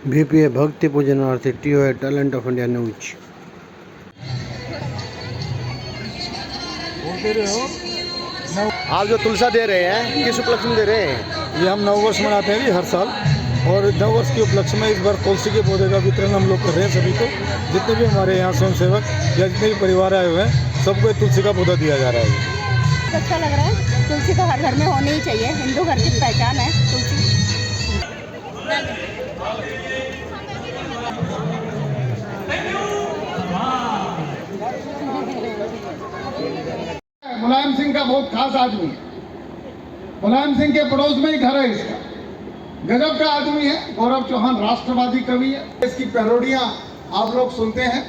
BPA भक्ति पूजनार्थी टीओए talent of India news. आप जो तुलसा दे रहे हैं किस उपलक्ष्य में दे रहे हैं? ये हम नववर्ष मनाते हैं जी हर साल, और नववर्ष के उपलक्ष्य में इस बार तुलसी के पौधे का वितरण हम लोग कर रहे हैं सभी को। जितने भी हमारे यहाँ स्वयं सेवक या जितने भी परिवार आए हुए हैं सबको तुलसी का पौधा दिया जा रहा है। अच्छा लग रहा है। तुलसी तो हर घर में होनी ही चाहिए, हिंदू घर की पहचान है तुलसी। मुलायम सिंह का बहुत खास आदमी है। मुलायम सिंह के पड़ोस में ही घर है इसका। गजब का आदमी है। गौरव चौहान राष्ट्रवादी कवि है। इसकी पैरोडियां आप लोग सुनते हैं।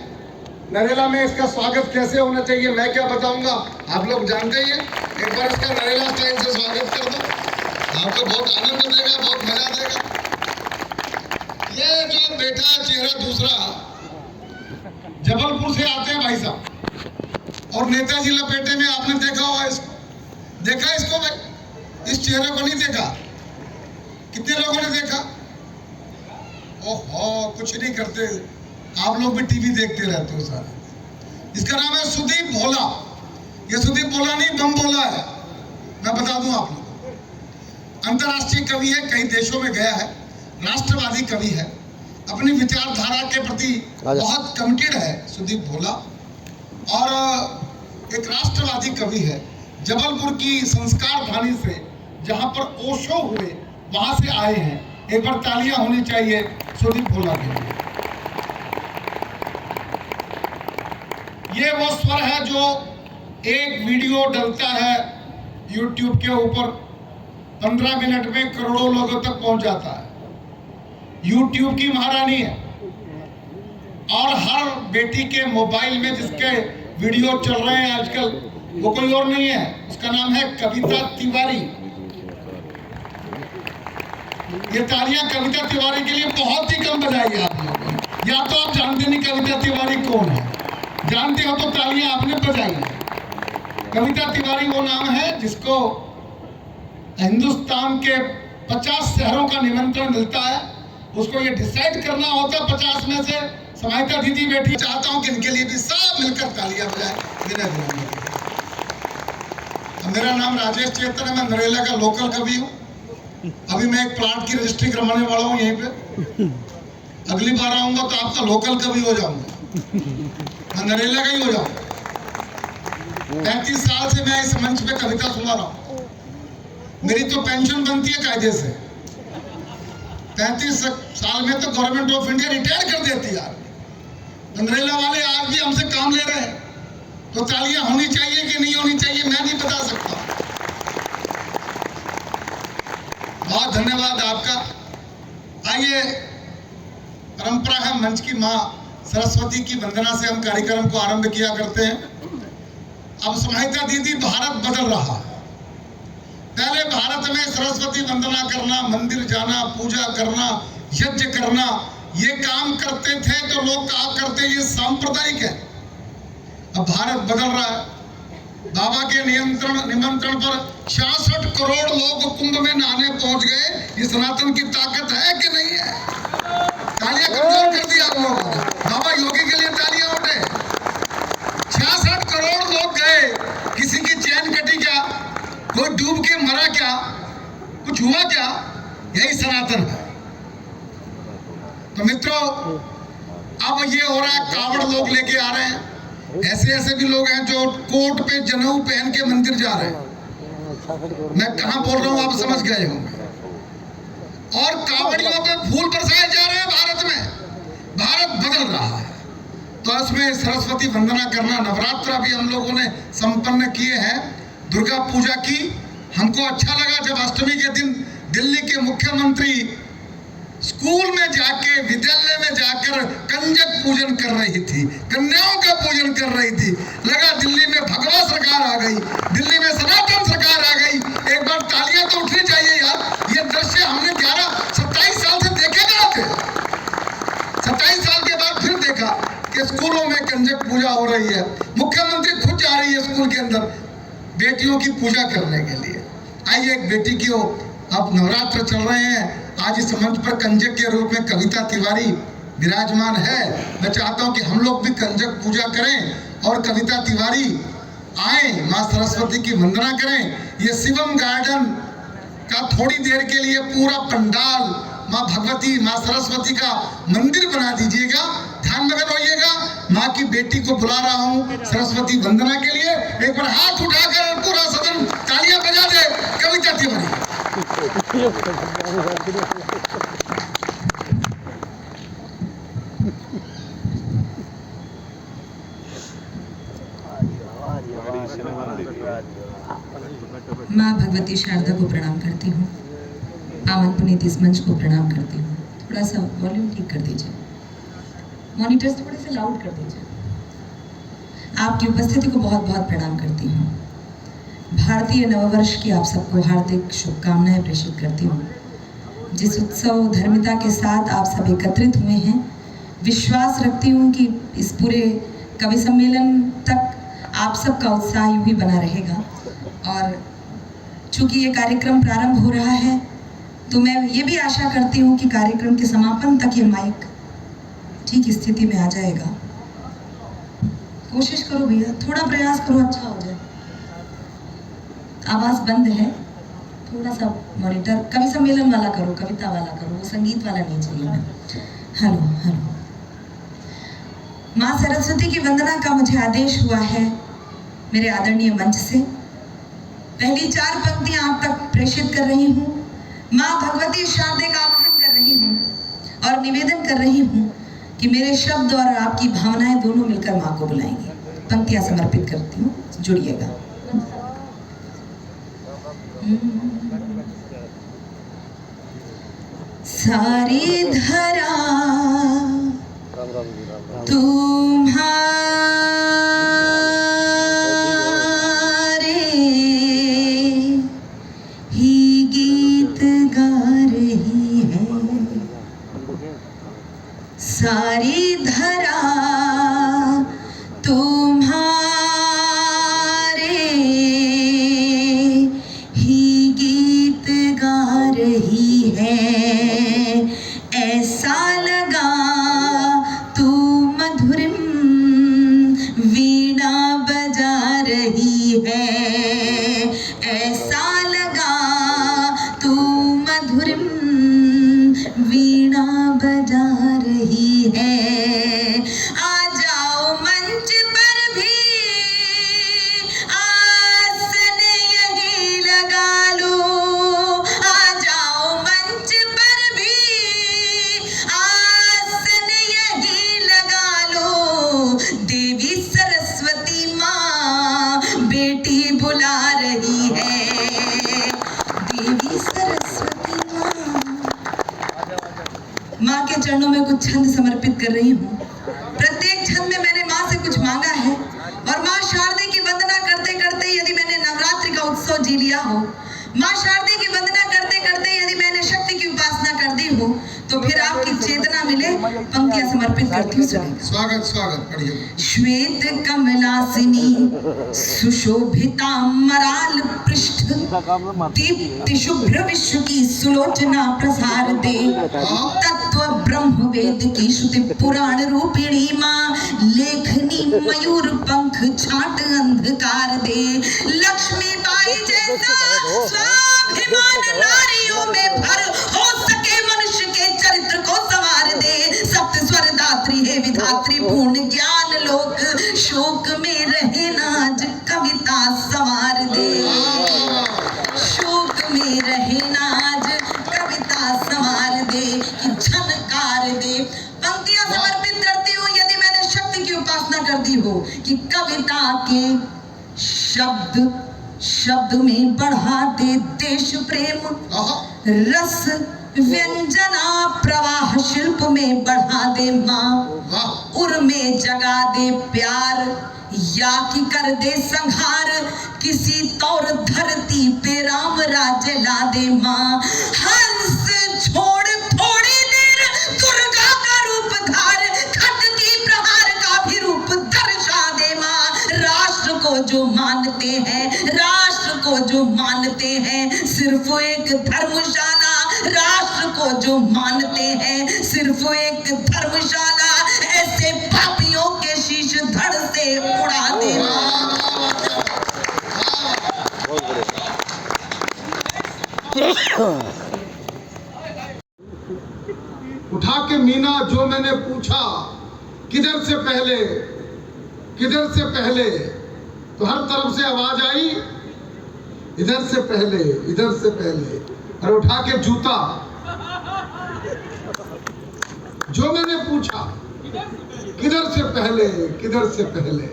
नरेला में इसका स्वागत कैसे होना चाहिए मैं क्या बताऊंगा, आप लोग जानते ही हैं। एक बार इसका नरेला स्टाइल से स्वागत कर दो, आपको बहुत आनंद देगा, बहुत मजा देगा। ये जो बेटा चेहरा दूसरा जबलपुर से आते हैं भाई साहब, और नेताजी लपेटे में आपने देखा होगा इसको। देखा इसको भाई? इस चेहरे को नहीं देखा? कितने लोगों ने देखा? ओहो, कुछ नहीं करते आप लोग भी टीवी देखते रहते हो सारा। इसका नाम है सुदीप भोला। ये सुदीप भोला नहीं, बम भोला है। मैं बता दूं आप लोगों को। अंतर्राष्ट्रीय कवि है, कई देशों में गया है, राष्ट्रवादी कवि है, अपनी विचारधारा के प्रति बहुत कमिटेड है सुदीप भोला, और एक राष्ट्रवादी कवि है। जबलपुर की संस्कार धानी से, जहां पर ओशो हुए, वहां से आए हैं। एक बार तालियां होनी चाहिए सुदीप भोला के लिए। ये वो स्वर है जो एक वीडियो डलता है YouTube के ऊपर, 15 मिनट में करोड़ों लोगों तक पहुंच जाता है। YouTube की महारानी है, और हर बेटी के मोबाइल में जिसके वीडियो चल रहे हैं आजकल, वो कोई और नहीं है, उसका नाम है कविता तिवारी। ये तालियां कविता तिवारी के लिए बहुत ही कम बजाई आप लोग। या तो आप जानते नहीं कविता तिवारी कौन है, जानते हो तो तालियां आपने बजाई। कविता तिवारी वो नाम है जिसको हिंदुस्तान के 50 शहरों का निमंत्रण मिलता है। उसको ये डिसाइड करना होता है 50 में से समाहिता दीदी बैठी। चाहता हूं कि इनके लिए भी सब मिलकर तालियां बजाएं। मेरा नाम राजेश चेतन है, मैं नरेला का लोकल कवि हूं। अभी मैं एक प्लाट की रजिस्ट्री करवाने वाला हूं यहीं पे। अगली बार आऊंगा तो आपका लोकल कवि हो जाऊंगा, मैं नरेला का ही हो जाऊंगा। 35 साल से मैं इस मंच पे कविता सुना रहा हूं। मेरी तो पेंशन बनती है कायदे से। 35 साल में तो गवर्नमेंट ऑफ इंडिया रिटायर कर देती है। नरेला वाले आज भी हमसे काम ले रहे हैं, तो तालियां होनी चाहिए कि नहीं होनी चाहिए मैं नहीं बता सकता। बहुत धन्यवाद आपका। आइए, परंपरा है मंच की मां सरस्वती की वंदना से हम कार्यक्रम को आरंभ किया करते हैं। अब समाहिता दीदी भारत बदल रहा है। पहले भारत में सरस्वती वंदना करना, मंदिर जाना, पूजा करना, यज्ञ करना, ये काम करते थे तो लोग कहा करते ये सांप्रदायिक है। अब भारत बदल रहा है। बाबा के निमंत्रण पर 66 करोड़ लोग कुंभ में नहाने पहुंच गए। ये सनातन की ताकत है कि नहीं है? तालियां कमजोर कर दी आप लोगों ने। बाबा योगी के लिए तालियां उठे। 66 करोड़ लोग गए, किसी की चैन कटी क्या? कोई डूब के मरा क्या? कुछ हुआ क्या? यही सनातन है। तो मित्रों, अब ये हो रहा है, कावड़ लोग लेके आ रहे हैं। ऐसे ऐसे भी लोग हैं जो कोट पे जनेऊ पहन के मंदिर जा रहे हैं। मैं कहां बोल रहा हूं आप समझ गए होंगे। और कावड़ियों पे फूल बरसाए जा रहे हैं भारत में। भारत बदल रहा है, तो इसमें सरस्वती वंदना करना, नवरात्र भी हम लोगों ने संपन्न किए हैं, दुर्गा पूजा की। हमको अच्छा लगा जब अष्टमी के दिन दिल्ली के मुख्यमंत्री स्कूल में जाके, विद्यालय में जाकर कंजक पूजन कर रही थी, कन्याओं का पूजन कर रही थी। लगा दिल्ली में भगवा सरकार आ गई, दिल्ली में सनातन सरकार आ गई। एक बार तालियां तो उठनी चाहिए यार। ये दृश्य हमने 27 साल से देखे कहां थे? 27 साल के बाद फिर देखा कि स्कूलों में कंजक पूजा हो रही है। मुख्यमंत्री खुद जा रही है स्कूल के अंदर बेटियों की पूजा करने के लिए। आइए, एक बेटी की अब नवरात्र चल रहे हैं, आज इस मंच पर कंजक के रूप में कविता तिवारी विराजमान है। मैं चाहता हूं कि हम लोग भी कंजक पूजा करें और कविता तिवारी आए, माँ सरस्वती की वंदना करें। ये शिवम गार्डन का थोड़ी देर के लिए पूरा पंडाल माँ भगवती, माँ सरस्वती का मंदिर बना दीजिएगा। ध्यान मगन होइएगा। माँ की बेटी को बुला रहा हूँ सरस्वती वंदना के लिए। एक बार हाथ उठाकर पूरा सदन तालियां बजा दे कविता तिवारी। माँ भगवती शारदा को प्रणाम करती हूँ। पावन पुनीत इस मंच को प्रणाम करती हूँ। थोड़ा सा वॉल्यूम ठीक कर दीजिए, मॉनिटर्स थोड़े से लाउड कर दीजिए। आपकी उपस्थिति को बहुत बहुत प्रणाम करती हूँ। भारतीय नववर्ष की आप सबको हार्दिक शुभकामनाएं प्रेषित करती हूँ। जिस उत्सव धर्मिता के साथ आप सब एकत्रित हुए हैं, विश्वास रखती हूँ कि इस पूरे कवि सम्मेलन तक आप सबका उत्साह यूं ही बना रहेगा। और चूंकि ये कार्यक्रम प्रारंभ हो रहा है, तो मैं ये भी आशा करती हूँ कि कार्यक्रम के समापन तक ये माइक ठीक स्थिति में आ जाएगा। कोशिश करो भैया, थोड़ा प्रयास करो, अच्छा हो जाए। आवाज़ बंद है, थोड़ा सा मॉनिटर कवि सम्मेलन वाला करो, कविता वाला करो, वो संगीत वाला नहीं चाहिए मैं। Hello hello. माँ सरस्वती की वंदना का मुझे आदेश हुआ है मेरे आदरणीय मंच से। पहली 4 पंक्तियां आप तक प्रेषित कर रही हूँ। माँ भगवती शारदे का आह्वान कर रही हूँ और निवेदन कर रही हूँ कि मेरे शब्द और आपकी भावनाएं दोनों मिलकर माँ को बुलाएंगी। पंक्तियां समर्पित करती हूँ, जुड़िएगा। सारी धरा तुम्हारे ही गीत गा रही है। सारी धरा तुम्हारे ही गीत गा रही है। ऐसा लगा तू मधुरिम वीणा बजा रही है। ऐसा लगा तू मधुरिम वीणा बजा रही है। आ जाओ मंच पर भी आसन यही लगा लो। आ जाओ मंच पर भी आसन यही लगा लो। देवी सरस्वती माँ बेटी बुला रही है। देवी सरस्वती माँ के चरणों में कुछ छंद समर्पित कर रही हूँ। प्रत्येक छंद में मैंने माँ से कुछ मांगा है और माँ शारदे की वंदना करते करते यदि मैंने नवरात्रि का उत्सव जी लिया हो, माँ शारदे की वंदना करते करते यदि मैंने शक्ति की उपासना कर दी हो, तो फिर आपकी चेतना मिले। पंक्तियां समर्पित करती हूँ, सुनिए। स्वागत स्वागत पढ़िए। श्वेत कमलासिनी सुशोभिता मराल पृष्ठ दीप्ति शुभ्र विश्व की सुलोचना प्रसार दे। तत्व ब्रह्म वेद की श्रुति पुराण रूपिणी माँ लेखनी मयूर पंख छाट अंधकार दे। लक्ष्मी बाई जैसा स्वाभिमान नारियों में भर हो सके मनुष्य के चरित्र को संवार दे। सप्त स्वर दात्री है विधात्री पूर्ण ज्ञान लोक शोक में रहे नाज कविता संवार दे। शोक में रहे नाज कविता संवार दे कि झनकार दे। पंक्तियां समर्पित करती हूँ यदि मैंने शक्ति की उपासना कर दी हो कि कविता के शब्द शब्द में बढ़ा दे देश प्रेम रस व्यंजना प्रवाह शिल्प में बढ़ा दे माँ। उर में जगा दे प्यार या कि कर दे संहार किसी तौर धरती पे राम राज्य ला दे माँ। हंस छोड़ थोड़ी देर दुर्गा का रूप धार खटकी प्रहार का भी रूप दर्शा दे माँ। राष्ट्र को जो मानते हैं, राष्ट्र को जो मानते हैं सिर्फ एक धर्मशाला राष्ट्र राष्ट्र को जो मानते हैं सिर्फ एक धर्मशाला ऐसे पापियों के शीश धड़ से उड़ा देना। उठा के मीना जो मैंने पूछा किधर से पहले, किधर से पहले, तो हर तरफ से आवाज आई इधर से पहले, इधर से पहले। और उठा के जूता जो मैंने पूछा किधर से पहले, किधर से पहले,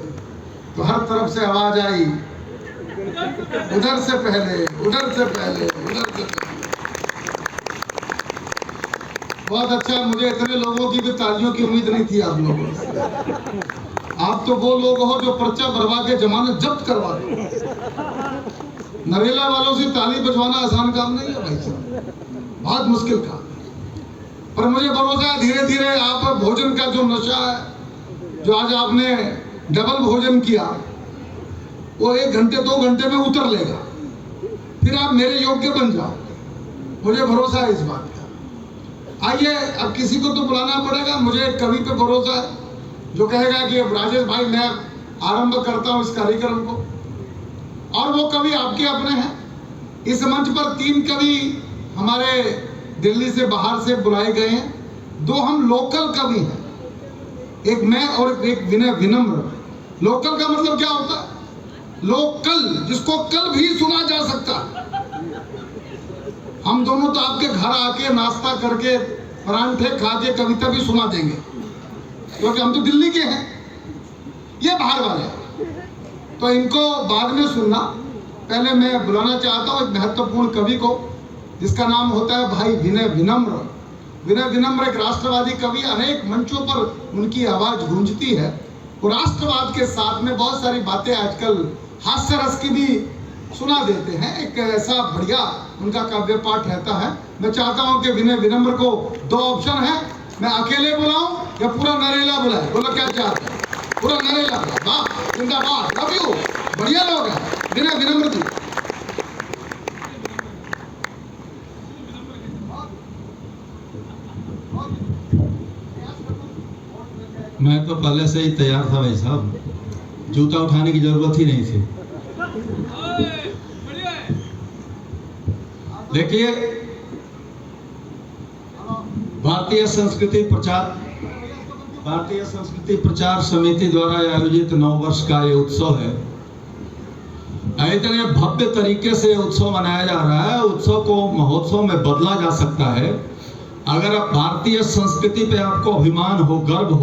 तो हर तरफ से आवाज आई उधर से पहले, उधर से पहले, उधर से पहले। बहुत अच्छा, मुझे इतने लोगों की भी तालियों की उम्मीद नहीं थी आप लोगों से। आप तो वो लोग हो जो पर्चा भरवा के जमानत जब्त करवा दो। नरेला वालों से ताली बजवाना आसान काम नहीं है भाई साहब, बहुत मुश्किल काम है। पर मुझे भरोसा है धीरे धीरे आप भोजन का जो नशा है, जो आज आपने डबल भोजन किया, वो 1 घंटे 2 घंटे में उतर लेगा, फिर आप मेरे योग्य बन जाओ। मुझे भरोसा है इस बात का। आइए, अब किसी को तो बुलाना पड़ेगा। मुझे एक कवि पे भरोसा है जो कहेगा कि राजेश भाई मैं आरंभ करता हूं इस कार्यक्रम को, और वो कवि आपके अपने हैं। इस मंच पर 3 कवि हमारे दिल्ली से बाहर से बुलाए गए हैं। 2 हम लोकल कवि हैं, एक मैं और एक विनय विनम्र। लोकल का मतलब क्या होता है? लोकल, जिसको कल भी सुना जा सकता है। हम दोनों तो आपके घर आके नाश्ता करके परांठे खा के कविता भी सुना देंगे, क्योंकि हम तो दिल्ली के हैं, ये बाहर वाले। तो इनको बाद में सुनना। पहले मैं बुलाना चाहता हूँ एक महत्वपूर्ण कवि को, जिसका नाम होता है भाई विनय विनम्र। विनय विनम्र एक राष्ट्रवादी कवि, अनेक मंचों पर उनकी आवाज गूंजती है। वो राष्ट्रवाद के साथ में बहुत सारी बातें आजकल हास्य रस की भी सुना देते हैं। एक ऐसा बढ़िया उनका काव्य पाठ रहता है। मैं चाहता हूं कि विनय विनम्र को 2 ऑप्शन है, मैं अकेले बुलाऊं या पूरा नरेला बुलाए? बोलो क्या चाहते हैं? पूरा नरेला बुलाए। वाह, जिंदाबाद, लव यू, बढ़िया लोग हैं। विनय विनम्र जी। मैं तो पहले से ही तैयार था भाई साहब, जूता उठाने की जरूरत ही नहीं थी। देखिए, भारतीय संस्कृति प्रचार समिति द्वारा आयोजित 9 वर्ष का ये उत्सव है। इतने भव्य तरीके से उत्सव मनाया जा रहा है। उत्सव को महोत्सव में बदला जा सकता है अगर आप भारतीय संस्कृति पे आपको अभिमान हो, गर्व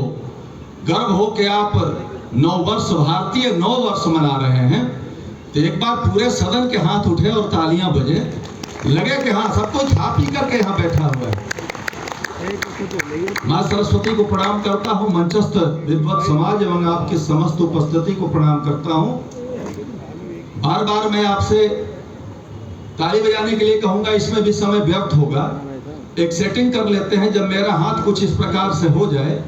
हो कि आप 9 वर्ष, भारतीय 9 वर्ष मना रहे हैं, तो एक बार पूरे सदन के हाथ उठे और तालियां बजे, लगे कि हाँ सब कुछ खा पी करके यहाँ बैठा हुआ है। माँ सरस्वती को प्रणाम करता हूँ, मंचस्थ विद्वत समाज एवं आपकी समस्त उपस्थिति को प्रणाम करता हूँ। बार बार मैं आपसे ताली बजाने के लिए कहूंगा, इसमें भी समय व्यर्थ होगा। एक सेटिंग कर लेते हैं, जब मेरा हाथ कुछ इस प्रकार से हो जाए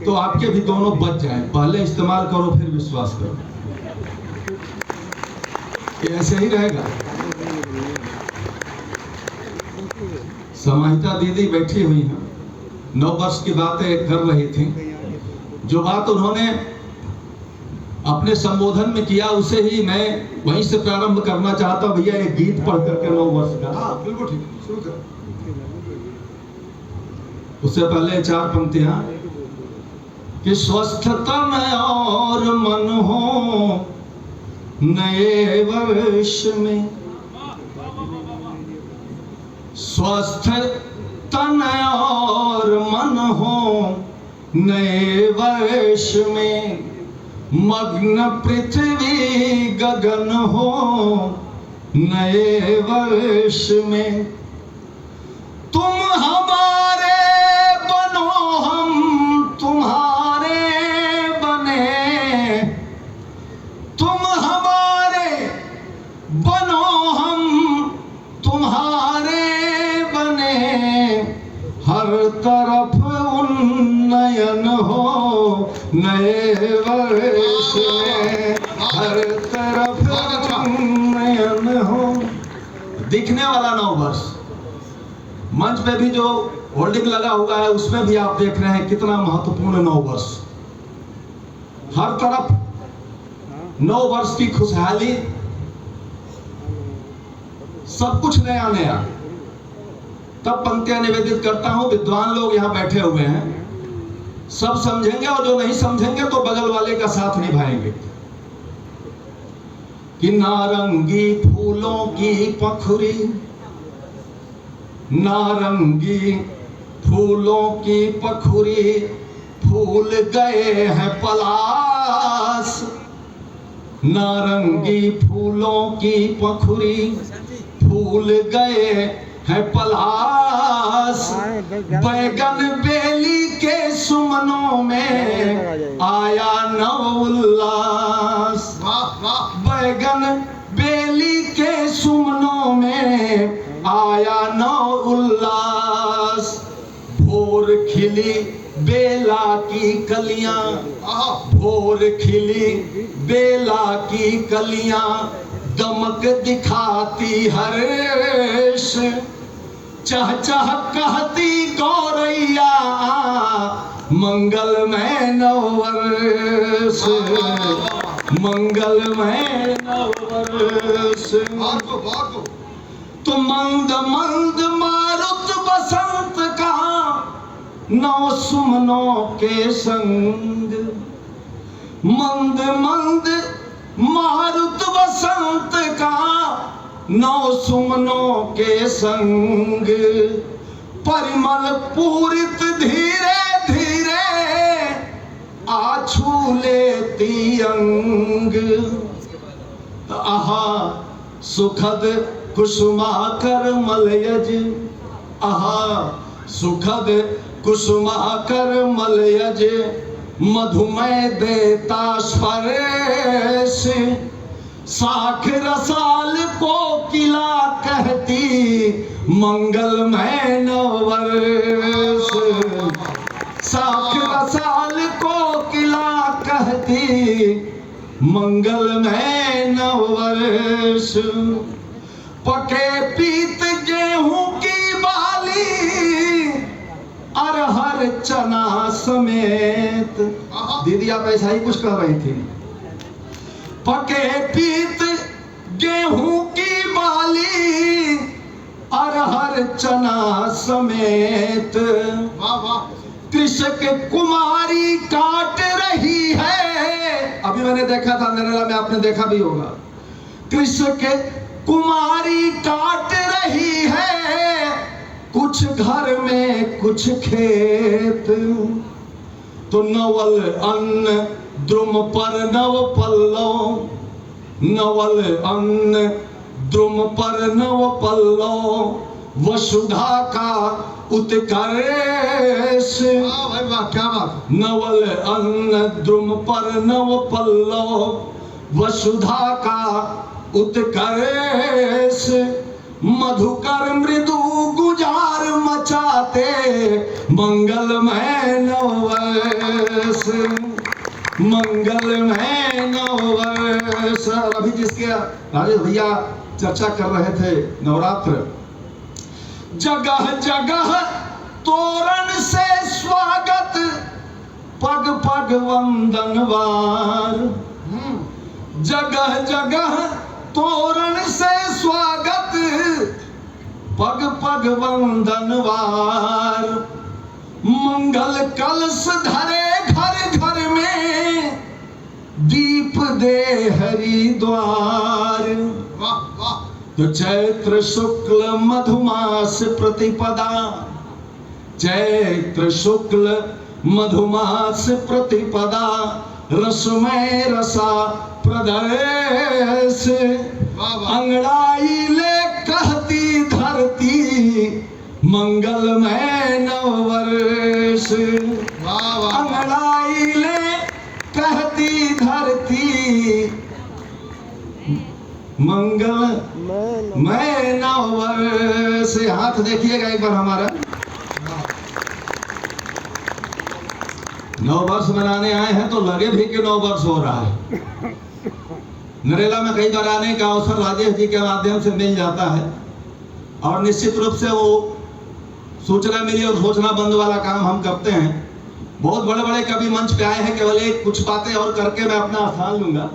तो आपके भी दोनों बच जाए। पहले इस्तेमाल करो फिर विश्वास करो, ये ऐसे ही रहेगा। समाहिता दीदी बैठी हुई हैं, 9 वर्ष की बातें कर रही थी। जो बात उन्होंने अपने संबोधन में किया उसे ही मैं वहीं से प्रारंभ करना चाहता हूं। भैया एक गीत पढ़ करके 9 वर्ष का। हाँ बिल्कुल ठीक, शुरू करो। उससे पहले 4 पंक्तियां कि स्वस्थ तन और मन हो नए वर्ष में, स्वस्थ तन और मन हो नए वर्ष में, मग्न पृथ्वी गगन हो नए वर्ष में, तुम हमारे बनो हम तुम्हारे बने, तुम हमारे बनो हम तुम्हारे बने, हर तरफ उन्नयन हो नए वर्ष में, हर तरफ उन्नयन हो। दिखने वाला 9 वर्ष, मंच पे भी जो होल्डिंग लगा हुआ है उसमें भी आप देख रहे हैं कितना महत्वपूर्ण 9 वर्ष। हर तरफ 9 वर्ष की खुशहाली, सब कुछ नया नया। तब पंक्तियां निवेदित करता हूं, विद्वान लोग यहां बैठे हुए हैं, सब समझेंगे और जो नहीं समझेंगे तो बगल वाले का साथ निभाएंगे। कि नारंगी फूलों की पखुरी, नारंगी फूलों की पखुरी, फूल गए हैं पलास। नारंगी फूलों की पखुरी, फूल गए हैं पलास। बैगन बेली के सुमनों में आया नव उल्लास। बैगन बेली के सुमनों में आया नव उल्लास। भोर खिली बेला की कलियां, भोर खिली बेला की कलियां, दमक दिखाती हर्ष। चह चह कहती गौरैया, मंगलमय नववर्ष, मंगलमय नववर्ष। तो मंद मंद मारुत बसंत का, 9 सुमनों के संग। मंद मंद मारुत बसंत का, 9 सुमनों के संग। परिमल पूरित धीरे धीरे, आ छू लेती अंग। आहा सुखद कुसुमाकर मलयज, आहा सुखद कुसुमाकर मलयज, मधुमय देता स्पर्श। साख रसाल कोकिला कहती, मंगलमय नववर्ष। साख रसाल कोकिला कहती, मंगलमय नववर्ष। पके पीत गेहूं की बाली, अरहर चना समेत। दीदी आप ऐसा ही कुछ कह रही थी। पके पीत गेहूं की बाली, अरहर चना समेत। कृषक कुमारी काट रही है, अभी मैंने देखा था नरेला में, आपने देखा भी होगा। कृषक कुमारी काट रही है, कुछ घर में कुछ खेत। तो नवल अन्न द्रुम पर नव पल्लव, नवल अन्न द्रुम पर नव पल्लव। वसुधा का उत्कर्ष, क्या बात। नवल अन्न द्रुम पर नव पल्लव, वसुधा का उत्कर्ष। मधुकर मृदु गुजार मचाते, मंगलमय नववर्ष, मंगलमय नववर्ष। अभी जिसके राजेश भैया चर्चा कर रहे थे नवरात्र, जगह जगह तोरण से स्वागत, पग पग वंदनवार। जगह जगह तोरण से स्वागत, पग पग वंदनवार। मंगल कलश धरे घर घर में, दीप दे हरिद्वार। तो चैत्र शुक्ल मधुमास प्रतिपदा, चैत्र शुक्ल मधुमास प्रतिपदा, रसमय रसा प्रदर्श। अंगड़ाई ले कहती धरती, मंगलमय नववर्ष। अंगड़ाई ले कहती धरती, मंगलमय नववर्ष। हाथ देखिएगा एक बार हमारा। 9 वर्ष मनाने आए हैं तो लगे भी कि 9 वर्ष हो रहा है। नरेला में कई बार आने का अवसर राजेश जी के माध्यम से मिल जाता है, और निश्चित रूप से वो सूचना मिली और सोचना बंद वाला काम हम करते हैं। बहुत बड़े बड़े कवि मंच पे आए हैं, केवल एक कुछ बातें और करके मैं अपना स्थान लूंगा।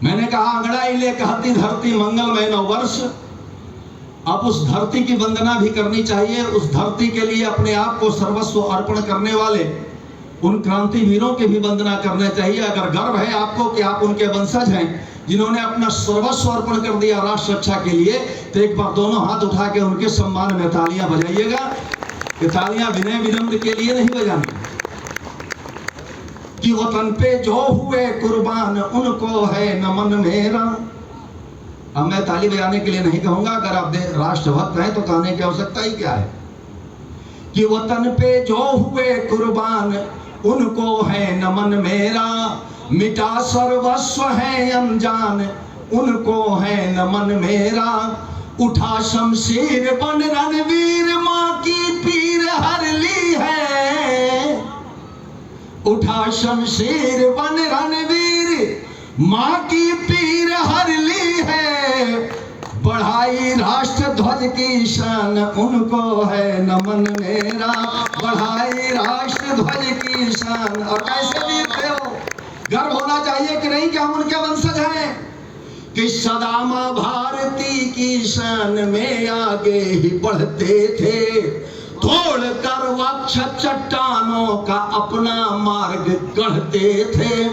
मैंने कहा अंगड़ाई ले कहती धरती मंगलमय नव वर्ष। अब उस धरती की वंदना भी करनी चाहिए। उस धरती के लिए अपने आप को सर्वस्व अर्पण करने वाले उन क्रांति वीरों की भी वंदना करना चाहिए। अगर गर्व है आपको कि आप उनके वंशज हैं जिन्होंने अपना सर्वस्व अर्पण कर दिया राष्ट्र रक्षा के लिए, तो एक बार दोनों हाथ उठा के उनके सम्मान में तालियां बजाइएगा। कि तालियां विनय विनम्र के लिए नहीं बजानी कि वतन पे जो हुए कुर्बान उनको है नमन मेरा। अब मैं ताली बजाने के लिए नहीं कहूंगा, अगर आप राष्ट्रभक्त हैं तो कहने की आवश्यकता ही क्या है कि वतन पे जो हुए कुर्बान उनको है नमन मेरा। मिटा सर्वस्व है अनजान उनको है नमन मेरा। उठा शमशीर बन रणवीर माँ की पीर हर ली है। उठा शमशीर बन रणवीर माँ की पीर हर ली है। बढ़ाई राष्ट्र ध्वज की शान उनको है नमन मेरा। बढ़ाई राष्ट्र ध्वज की शान। और कैसे वीर थे वो, गर्व होना चाहिए कि नहीं कि हम उनके वंशज हैं। कि सदा मां भारती की शान में आगे ही बढ़ते थे। तोड़ कर वक्ष चट्टानों का अपना मार्ग गढ़ते थे।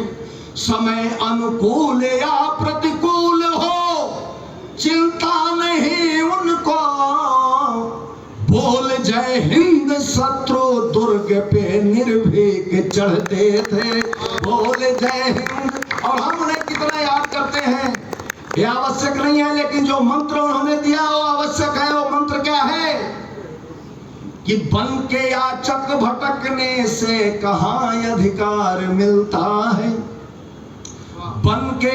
समय अनुकूल या प्रतिकूल हो चिंता नहीं उनको। बोल जय हिंद शत्रु दुर्ग पे निर्भीक चढ़ते थे। बोल जय हिंद। और हम उन्हें कितना याद करते हैं ये आवश्यक नहीं है, लेकिन जो मंत्र उन्होंने दिया वो आवश्यक है। वो मंत्र क्या है कि बन के याचक भटकने से कहाँ अधिकार मिलता है। बन के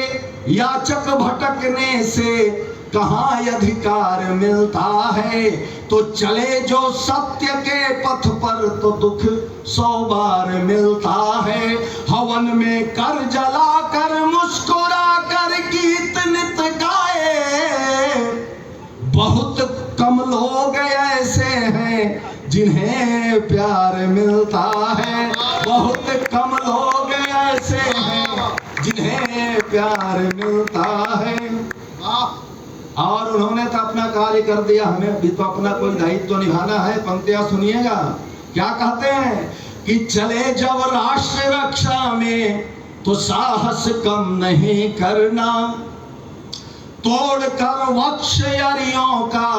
याचक भटकने से कहाँ अधिकार मिलता है। तो चले जो सत्य के पथ पर तो दुख 100 बार मिलता है। हवन में कर जला कर मुस्कुरा कर गीत नित गाए। बहुत कम लोग ऐसे हैं जिन्हें प्यार मिलता है। बहुत कम लोग ऐसे हैं जिन्हें प्यार मिलता है। और उन्होंने तो अपना कार्य कर दिया, हमें भी तो अपना कोई दायित्व निभाना है। पंक्तियां सुनिएगा क्या कहते हैं कि चले जब राष्ट्र रक्षा में तो साहस कम नहीं करना। तोड़ कर वक्ष यारियों का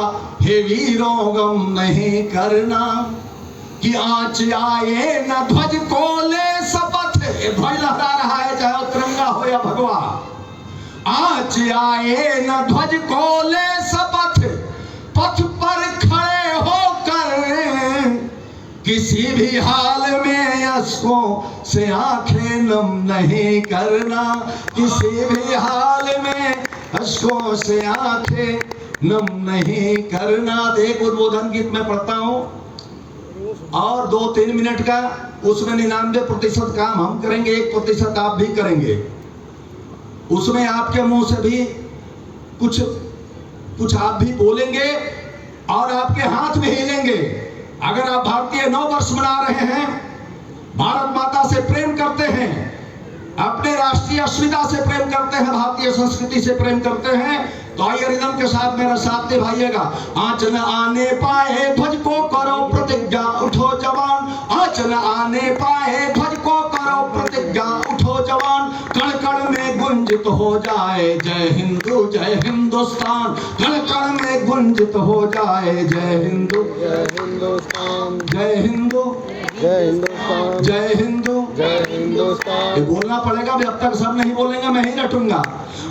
हे वीरों गम नहीं करना। कि आंच आए न ध्वज को ले शपथ। ध्वज लहरा रहा है चाहे तिरंगा हो या भगवा। आंच आए न ध्वज को ले शपथ। पथ पर खड़े होकर किसी भी हाल में अश्कों से आंखें नम नहीं करना। किसी भी हाल में अश्कों से आंखें नम नहीं करना। एक उद्बोधन गीत में पढ़ता हूं और 2-3 मिनट का, उसमें 99% काम हम करेंगे, 1% आप भी करेंगे। उसमें आपके मुंह से भी कुछ आप भी बोलेंगे और आपके हाथ भी हिलेंगे। अगर आप भारतीय नव वर्ष मना रहे हैं, भारत माता से प्रेम करते हैं, अपने राष्ट्रीय अस्मिता से प्रेम करते हैं, भारतीय संस्कृति से प्रेम करते हैं, तो आइए रिदम के साथ मेरा साथ निभाइएगा। आंच न आने पाए ध्वज को करो प्रतिज्ञा उठो जवान। आंच न आने पाए ध्वज को करो प्रतिज्ञा उठो जवान। कण कण में गुंजित हो जाए जय हिंदू जय हिंदुस्तान। कण कण में गुंजित हो जाए जय हिंदू जय हिंदुस्तान। जय हिंदू जय हिंदुस्तान। जय हिंदू जय हिंदुस्तान। ये बोलना पड़ेगा, अब तक सब नहीं बोलेंगे, मैं ही रटूंगा।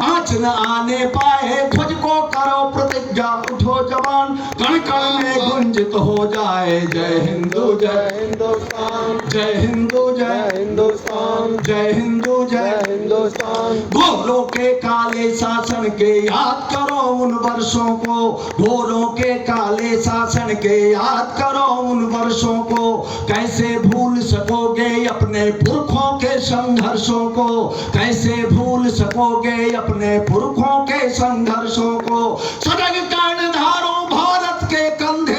आंच न आने पाए ध्वज को करो प्रतिज्ञा उठो जवान। कण कण में गुंजित हो जाए जय हिंदू जय हिंदुस्तान। जय हिंदू जय जय हिंदुस्तान। जय हिंदू जय जय हिंदुस्तान। घोरों के काले शासन के याद करो उन वर्षों को। घोरों के काले शासन के याद करो उन वर्षों को। कैसे भूल सकोगे अपने पुरखों के संघर्षों को। कैसे भूल सकोगे अपने पुरखों के संघर्षों को। सड़क कर्णधारों भारत के कंधे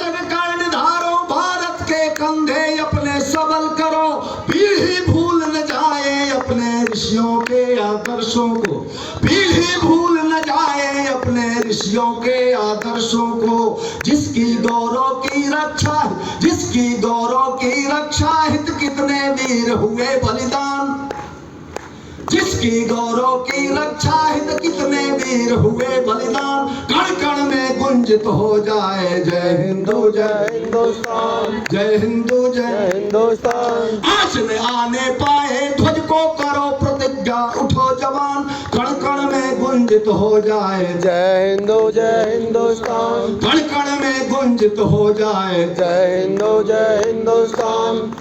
जग कर्ण धारो, भारत के कंधे अपने सबल करो, पीढ़ी भूल न जाए अपने ऋषियों के आदर्शों को, पीढ़ी भूल न जाए अपने ऋषियों के आदर्शों को। जिसकी गौरव की रक्षा, जिसकी गौरव की रक्षा हित कितने वीर हुए बलिदान, जिसकी गौरव की रक्षा हित कितने वीर हुए बलिदान। कण कण में गुंजित हो जाए जय हिंदू जय हिंदुस्तान, जय हिंदू जय हिंदुस्तान। आँच न आने पाए ध्वज को करो प्रतिज्ञा, उठो जवान, कण कण में गुंजित हो जाए जय हिंदू जय हिंदुस्तान, कण कण में गुंजित हो जाए जय हिंदू जय हिंदुस्तान।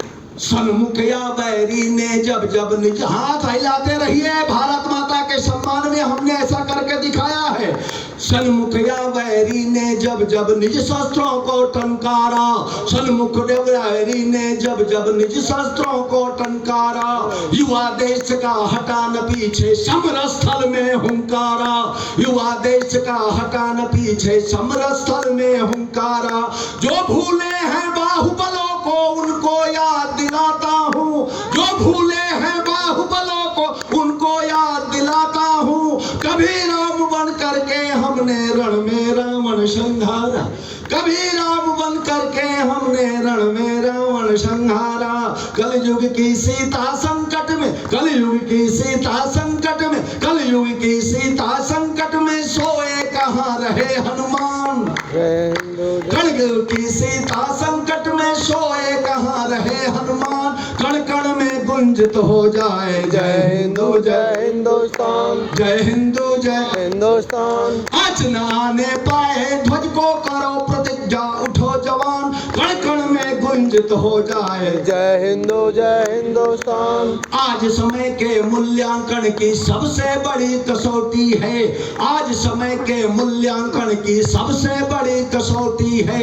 सन्मुखिया बैरी ने जब जब निज, हाथ हिलाते रहिए, भारत माता के सम्मान में हमने ऐसा करके दिखाया है। सन्मुखिया बैरी ने जब जब निज शस्त्रों को टंकारा, सन्मुख बैरी ने जब जब निज शस्त्रों को टंकारा। युवा देश का हटा न पीछे समर स्थल में हुंकारा, युवा देश का हटा न पीछे समर स्थल में हुंकारा। जो भूले हैं बाहुबलों को उनको याद दिलाता हूँ, जो भूले हैं बाहुबलों को उनको याद दिलाता हूँ। कभी राम बन करके हमने रण में रावण संहारा, कभी राम बन करके हमने रण में रावण संहारा। कलयुग की सीता संकट में, कलयुग की सीता संकट में, कलयुग की सीता संकट में सोए कहाँ रहे हनुमान। कलयुग की सीता संकट में सोए कहाँ रहे हनुमान। कण कण में गुंजित हो जाए जय हिंदू जय हिंदुस्तान, जय हिंदू जय हिंदुस्तान। आँच न आने पाए ध्वज को करो प्रतिज्ञा, उठो जवान, कण कण में गुंजित हो जाए जय हिंदू जय हिंदुस्तान। आज समय के मूल्यांकन की सबसे बड़ी कसौटी है, आज समय के मूल्यांकन की सबसे बड़ी कसौटी है।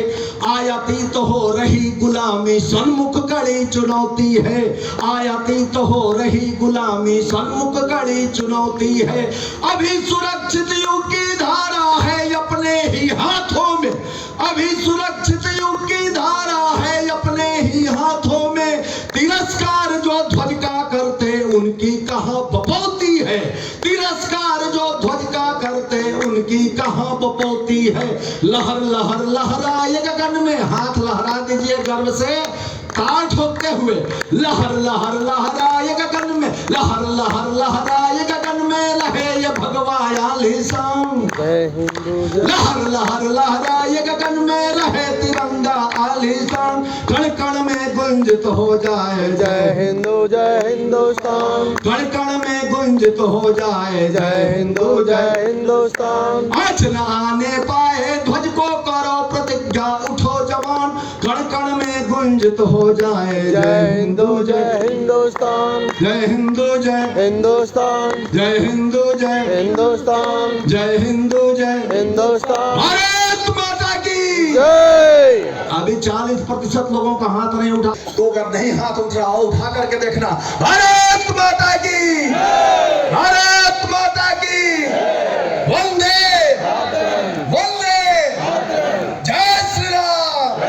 आयातीत हो रही गुलामी सन्मुख कड़ी चुनौती है, आयातीत हो रही गुलामी सन्मुख कड़ी चुनौती है। अभी सुरक्षित युग की धारा है अपने ही हाथों में, अभी सुरक्षित युग की धारा है अपने ही हाथों में। तिरस्कार जो ध्वज का करते उनकी कहाँ बपौती है, तिरस्कार जो ध्वज का करते उनकी कहाँ बपौती है। लहर लहर लहराए गगन में, हाथ लहरा दीजिए गर्व से ताल ठोकते हुए। लहर लहर लहराए गगन में, लहर लहर लहराए गगन में, लहे ये भगवा आलीशान जय हिंदू। लहर लहर लहराए गगन में, लहे तिरंगा आलीशान। कण कण में गुंजित हो जाए जय हिंदू जय हिंदुस्तान, कण कण में गुंजित हो जाए जय हिंदू जय हिंदुस्तान। आँच न आने पाए ध्वज को करो प्रतिज्ञा, उठो जवान, कण कण में गुंजित हो जाए जय हिंदू जय हिंदुस्तान, जय हिंदू जय हिंदुस्तान, जय हिंदू जय हिंदुस्तान, जय हिंदू जय हिंदुस्तान। भारत माता की जय। अभी 40% लोगों का हाथ नहीं उठा, तो अगर नहीं हाथ उठ रहा उठा करके देखना। भारत माता की, भारत माता की, वंदे वंदे, जय श्री राम,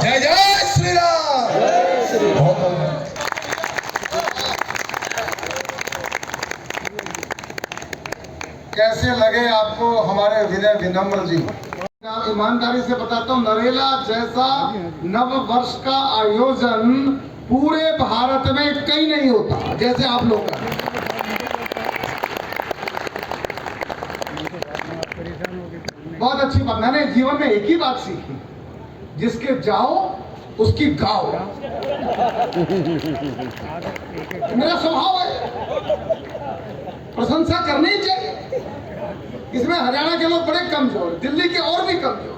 जय जय श्री राम। कैसे लगे आपको हमारे विनय विनम्र जी? ईमानदारी से बताता हूँ, नरेला जैसा नव वर्ष का आयोजन पूरे भारत में कहीं नहीं होता जैसे आप लोग का। बहुत अच्छी बात। मैंने जीवन में एक ही बात सीखी, जिसके जाओ उसकी गाओ। मेरा स्वभाव है, प्रशंसा करनी ही चाहिए। इसमें हरियाणा के लोग बड़े कमजोर, दिल्ली के और भी कमजोर।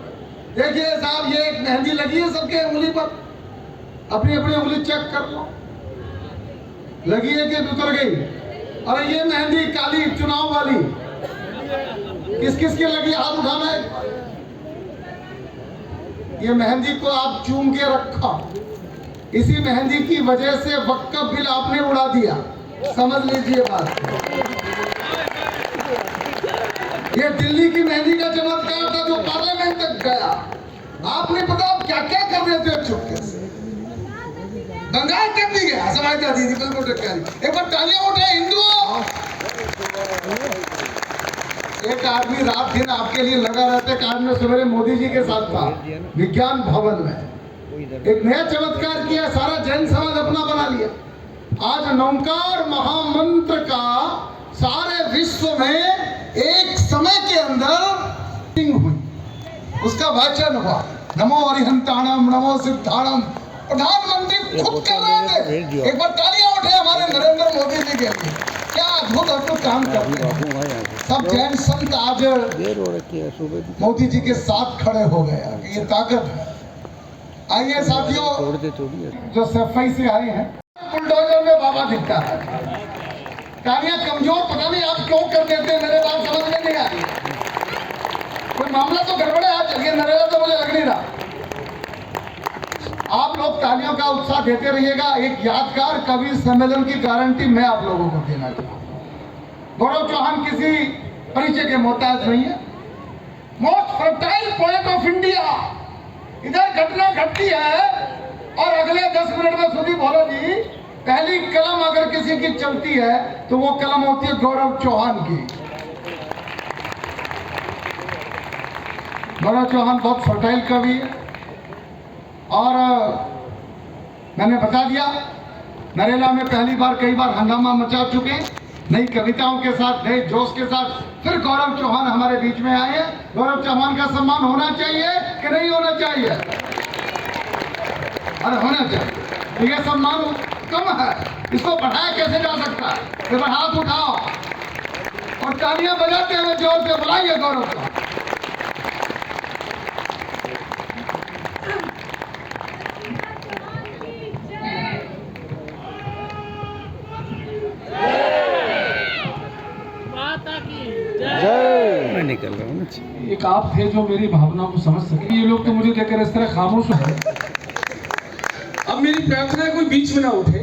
देखिए साहब, ये एक मेहंदी लगी है सबके उंगली पर, अपनी अपनी उंगली चेक कर लो, लगी है कि उतर गई। अरे ये मेहंदी काली चुनाव वाली किस किस के लगी, हाथ उठाना है। ये मेहंदी को आप चूम के रखा, इसी मेहंदी की वजह से वक्त बिल आपने उड़ा दिया, समझ लीजिए बात। ये दिल्ली की मेहंदी का चमत्कार था जो पार्लियामेंट तक गया। आप नहीं पता आप क्या क्या कर रहे थे चुपके से। बंगाल तक भी गया समाजवादी थी, बिल्कुल टक्कर। एक बार तालियां उठाए हिंदुओं। एक आदमी रात दिन आपके लिए लगा रहता है। आज मैं सवेरे मोदी जी के साथ था विज्ञान भवन में, एक नया चमत्कार किया, सारा जैन समाज अपना बना लिया। आज नौकार महामंत्र का सारे विश्व में एक समय के अंदर हुई, उसका वाचन हुआ। नमो अरिहंताणम नमो सिद्धाणम, प्रधानमंत्री खुद कर रहे थे। एक बार तालियां उठे हमारे नरेंद्र मोदी जी के लिए, क्या अद्भुत अद्भुत काम करते हैं। सब जैन संत आज मोदी जी के साथ खड़े हो गए, ये ताकत है। आइए साथियों, जो सफाई से आए हैं, बुलडोजर में बाबा दिखता है। तालियां कमजोर पता नहीं आप क्यों कर देते हैं, मेरे बात समझ में नहीं आ रही। कोई मामला तो गड़बड़ है आज, ये नरेगा तो मुझे लग नहीं रहा। आप लोग तालियों का उत्साह देते रहिएगा। एक यादगार कवि सम्मेलन की गारंटी मैं आप लोगों को देना चाहता हूं। गौरव चौहान किसी परिचय के मोहताज नहीं है। Most fertile poet of India. इधर घटना घटती है और अगले 10 मिनट में सुदीप भोला जी, पहली कलम अगर किसी की चलती है तो वो कलम होती है गौरव चौहान की। गौरव चौहान बहुत फर्टाइल कवि है और मैंने बता दिया, नरेला में पहली बार कई बार हंगामा मचा चुके हैं, नई कविताओं के साथ, नए जोश के साथ। फिर गौरव चौहान हमारे बीच में आए हैं। गौरव चौहान का सम्मान होना चाहिए कि नहीं होना चाहिए? अरे होना चाहिए। ये सम्मान कम है, इसको बढ़ाया कैसे जा सकता है? एक बार हाथ उठाओ और तालियां बजाते हुए जोर से बुलाइए गौरव को। मैं निकल रहा हूँ ना। एक आप थे जो मेरी भावनाओं को समझ सके। ये लोग तो मुझे देखकर इस तरह खामोश है। अब मेरी प्रार्थना है कोई बीच में ना उठे,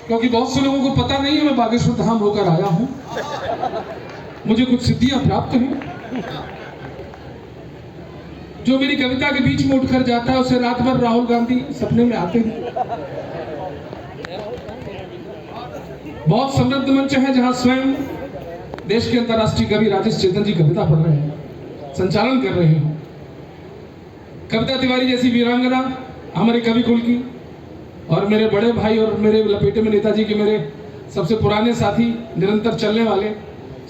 क्योंकि बहुत से लोगों को पता नहीं है मैं बागेश्वर धाम होकर आया हूं। मुझे कुछ सिद्धियां प्राप्त हुई। जो मेरी कविता के बीच में उठकर जाता है उसे रात भर राहुल गांधी सपने में आते हैं। बहुत समृद्ध मंच है जहां स्वयं देश के अंतर्राष्ट्रीय कवि राजेश चेतन जी कविता पढ़ रहे हैं, संचालन कर रहे हैं। कविता तिवारी जैसी वीरांगना हमारे कवि कुल की, और मेरे बड़े भाई और मेरे लपेटे में नेताजी के मेरे सबसे पुराने साथी, निरंतर चलने वाले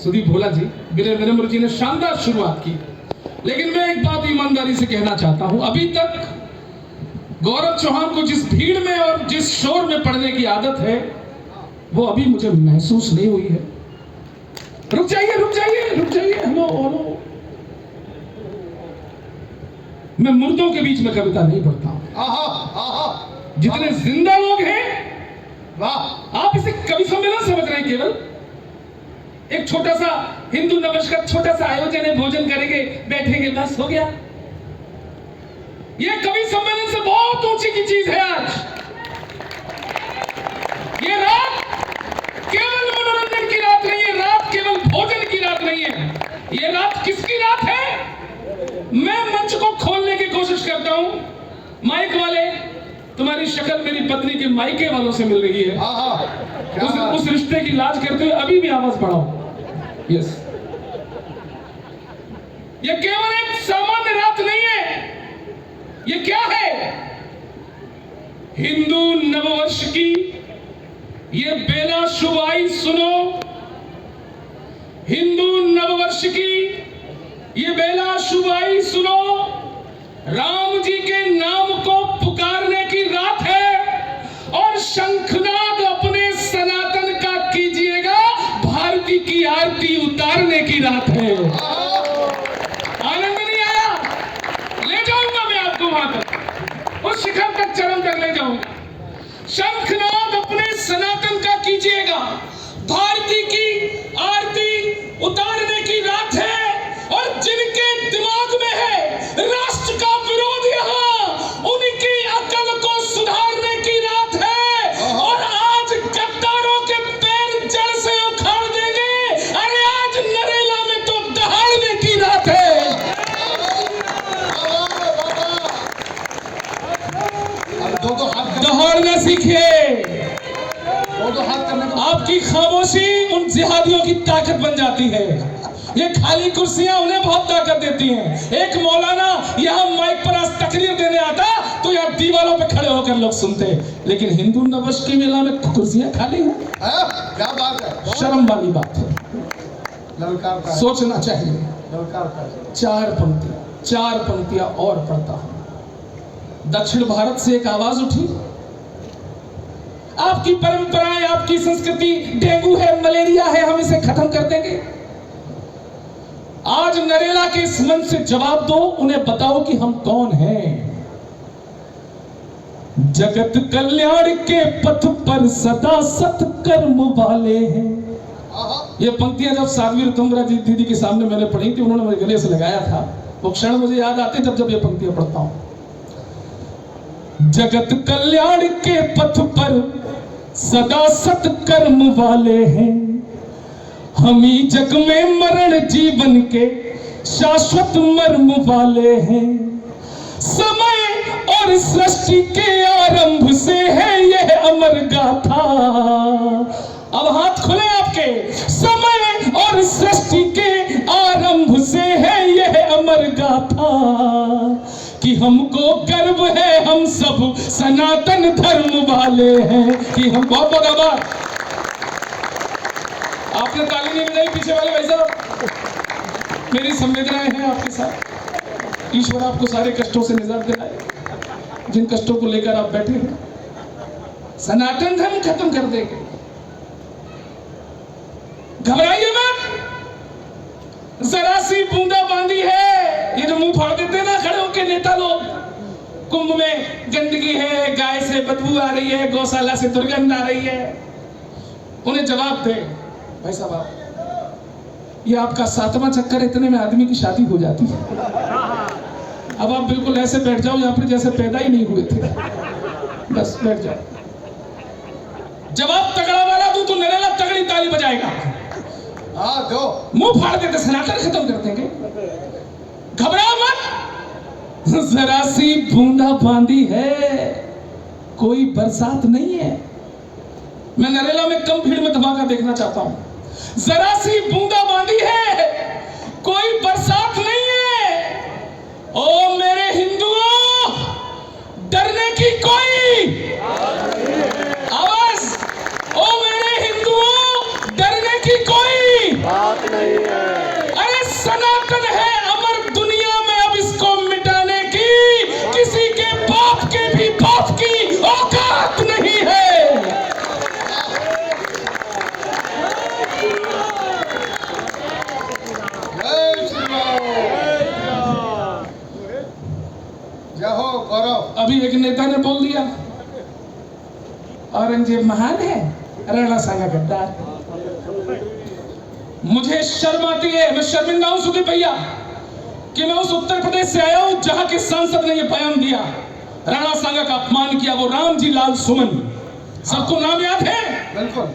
सुदीप भोला जी, विनय विनम्र जी ने शानदार शुरुआत की। लेकिन मैं एक बात ईमानदारी से कहना चाहता हूं, अभी तक गौरव चौहान को जिस भीड़ में और जिस शोर में पढ़ने की आदत है वो अभी मुझे महसूस नहीं हुई है। रुक जाइए रुक जाइए रुक जाइए, हेलो हेलो। मैं मुर्दों के बीच में कविता नहीं पढ़ता हूं। जितने जिंदा लोग हैं, वाह, आप इसे कवि सम्मेलन समझ रहे हैं। केवल एक छोटा सा हिंदू नववर्ष का छोटा सा आयोजन है, भोजन करेंगे, बैठेंगे, बस हो गया। ये कवि सम्मेलन से बहुत ऊंची की चीज है। आज ये रात केवल मनोरंजन की रात नहीं है, रात केवल भोजन की रात नहीं है। ये रात किसकी रात है? मैं मंच को खोलने की कोशिश करता हूं। माइक वाले, तुम्हारी शक्ल मेरी पत्नी के मायके वालों से मिल रही है। उस रिश्ते की लाज करते हुए अभी भी आवाज बढ़ाओ। यस, ये केवल एक सामान्य रात नहीं है। ये क्या है? हिंदू नववर्ष की ये बेला शुभ आई सुनो। हिंदू नववर्ष की ये बेला शुभ आई सुनो। राम जी के नाम को पुकारने की रात है और शंखनाद अपने सनातन का कीजिएगा। भारती की आरती उतारने की रात है। आनंद नहीं आया? ले जाऊंगा मैं आपको वहां तक, उस शिखर तक, चरण तक ले जाऊंगा। शंखनाद अपने सनातन का कीजिएगा। भारती की आरती उतारने की रात है और जिनके दिमाग में है राष्ट्र का विरोध, यहाँ उनकी अकल को सुधारने की रात है। और आज गद्दारों के पैर जड़ से उखाड़ देंगे। अरे आज नरेला में तो दहाड़ने की रात है। सीखिए। आपकी खामोशी उन जिहादियों की ताकत बन जाती है। ये खाली कुर्सियां उन्हें बहुत ताकत देती हैं। एक मौलाना यहाँ माइक पर आज तकरीर देने आता तो यहाँ दीवारों पे खड़े होकर लोग सुनते, लेकिन हिंदू नववर्ष की मेला में कुर्सियां खाली हैं। क्या बात है, शर्म वाली बात है, सोचना चाहिए। चार पंक्तियां और पढ़ता हूं। दक्षिण भारत से एक आवाज उठी, आपकी परंपराएं, आपकी संस्कृति डेंगू है, मलेरिया है, हम इसे खत्म कर देंगे। आज नरेला के इस मंच से जवाब दो, उन्हें बताओ कि हम कौन हैं। जगत कल्याण के पथ पर सदा सत्कर्म वाले हैं। ये पंक्तियां जब साध्वी ऋतुंबरा जी दीदी के सामने मैंने पढ़ी थी, उन्होंने मेरे गले से लगाया था, वो क्षण मुझे याद आते जब ये पंक्तियां पढ़ता हूं। जगत कल्याण के पथ पर सदा सत्कर्म वाले हैं, हम ही जग में मरण जीवन के शाश्वत मर्म वाले हैं। समय और सृष्टि के आरंभ से है यह अमर गाथा। अब हाथ खुले आपके। समय और सृष्टि के आरंभ से है यह अमर गाथा, कि हमको गर्व है हम सब सनातन धर्म वाले हैं। कि हम बहुत बहुत आभार। आपने ताली नहीं बजाई पीछे वाले भाई साहब। मेरी संवेदनाएं हैं आपके साथ। ईश्वर आपको सारे कष्टों से निजात दिलाए, जिन कष्टों को लेकर आप बैठे हैं। सनातन धर्म खत्म कर देंगे, घबराइए मत। जरा सी बूंदा बांदी है, ये जो मुंह फाड़ देते हैं ना खड़े होकर नेता लोग, कुंभ में गंदगी है, गाय से बदबू आ रही है, गौशाला से दुर्गंध आ रही है, उन्हें जवाब दे भाई साहब, ये आपका 7वां चक्कर, इतने में आदमी की शादी हो जाती है। अब आप बिल्कुल ऐसे बैठ जाओ यहाँ पर जैसे पैदा ही नहीं हुए थे, बस बैठ जाओ। जवाब तगड़ा वाला दूं तो नरेला तगड़ी ताली बजाएगा। दो मुंह फाड़ देते, सनातन खत्म कर देंगे। घबराओ मत। जरा सी बूंदा बांदी है, कोई बरसात नहीं है। मैं नरेला में कम भीड़ में धमाका देखना चाहता हूं। जरा सी बूंदा बांदी है, कोई बरसात नहीं है। ओ मेरे हिंदुओं, डरने की कोई आवाज। ओ मेरे हिंदुओं, डरने की कोई बात नहीं है। अरे सनातन है अमर दुनिया में, अब इसको मिटाने की किसी के बाप के भी बाप की औकात नहीं है। अभी एक नेता ने बोल दिया औरंगजेब महान है, राणा सांगा गद्दार। मुझे शर्म आती है, मैं शर्मिंदा हूं सुदीप भैया कि मैं उस उत्तर प्रदेश से आया हूं जहां के सांसद ने यह बयान दिया, राणा सांगा का अपमान किया। वो रामजी लाल सुमन, सबको नाम याद है? बिल्कुल।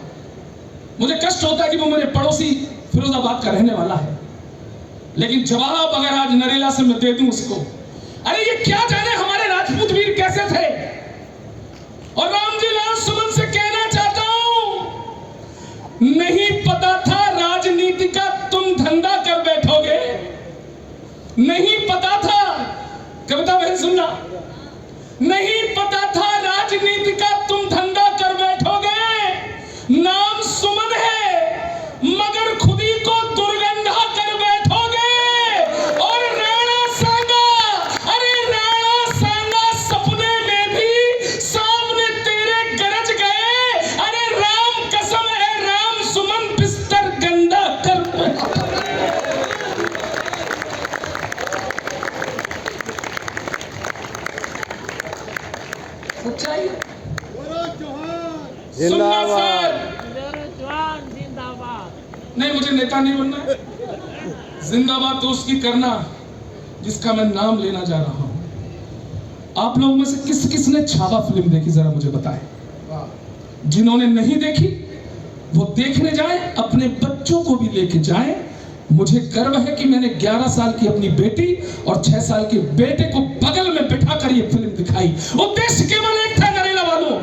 मुझे कष्ट होता है कि वो मेरे पड़ोसी फिरोजाबाद का रहने वाला है, लेकिन जवाब अगर आज नरेला से मैं दे दूं उसको, अरे ये क्या जाने हमारे राजपूत वीर कैसे थे। और रामजी लाल सुमन से कहना चाहता हूं, नहीं पता था राजनीति का तुम धंधा कर बैठोगे, नहीं पता था, कविता बहन सुनना, नहीं पता था राजनीति का तुम धंधा कर बैठोगे। नाम सुमन है मगर खुदी को दुर्गंधा कर बैठोगे। और राणा सांगा, अरे राणा सांगा सपने में भी सामने तेरे गरज गए। अरे राम कसम है, राम सुमन बिस्तर गंदा कर सच्चाई। नहीं, मुझे नेता नहीं बनना है। जिंदाबाद तो उसकी करना जिसका मैं नाम लेना जा रहा हूं। आप लोगों में से किस किस ने छावा फिल्म देखी, जरा मुझे बताएं। जिन्होंने नहीं देखी वो देखने जाएं, अपने बच्चों को भी लेके जाएं। मुझे गर्व है कि मैंने 11 साल की अपनी बेटी और 6 साल के बेटे को बगल में बिठाकर ये फिल्म दिखाई। उद्देश्य केवल एक था नरेला वालों,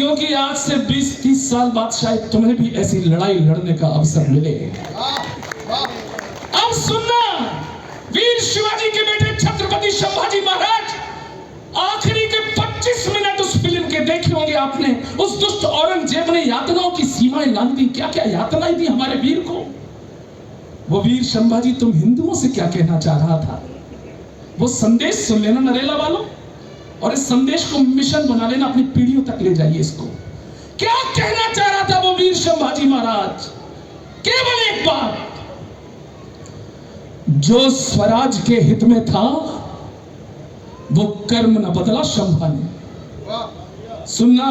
क्योंकि आज से 20-30 साल बाद शायद तुम्हें भी ऐसी लड़ाई लड़ने का अवसर मिले। अब सुनना, वीर शिवाजी के बेटे छत्रपति संभाजी महाराज आखिरी के 25 मिनट उस फिल्म के देखे होंगे आपने। उस दुष्ट औरंगजेब ने यातनाओं की सीमाएं लांघ दी, क्या क्या यातनाएं दी हमारे वीर को। वो वीर संभाजी तुम हिंदुओं से क्या कहना चाह रहा था, वो संदेश सुन लेना नरेला वालों, और इस संदेश को मिशन बना लेना, अपनी पीढ़ियों तक ले जाइए इसको। क्या कहना चाह रहा था वो वीर संभाजी महाराज? केवल एक बात, जो स्वराज के हित में था वो कर्म न बदला शंभा ने। सुनना,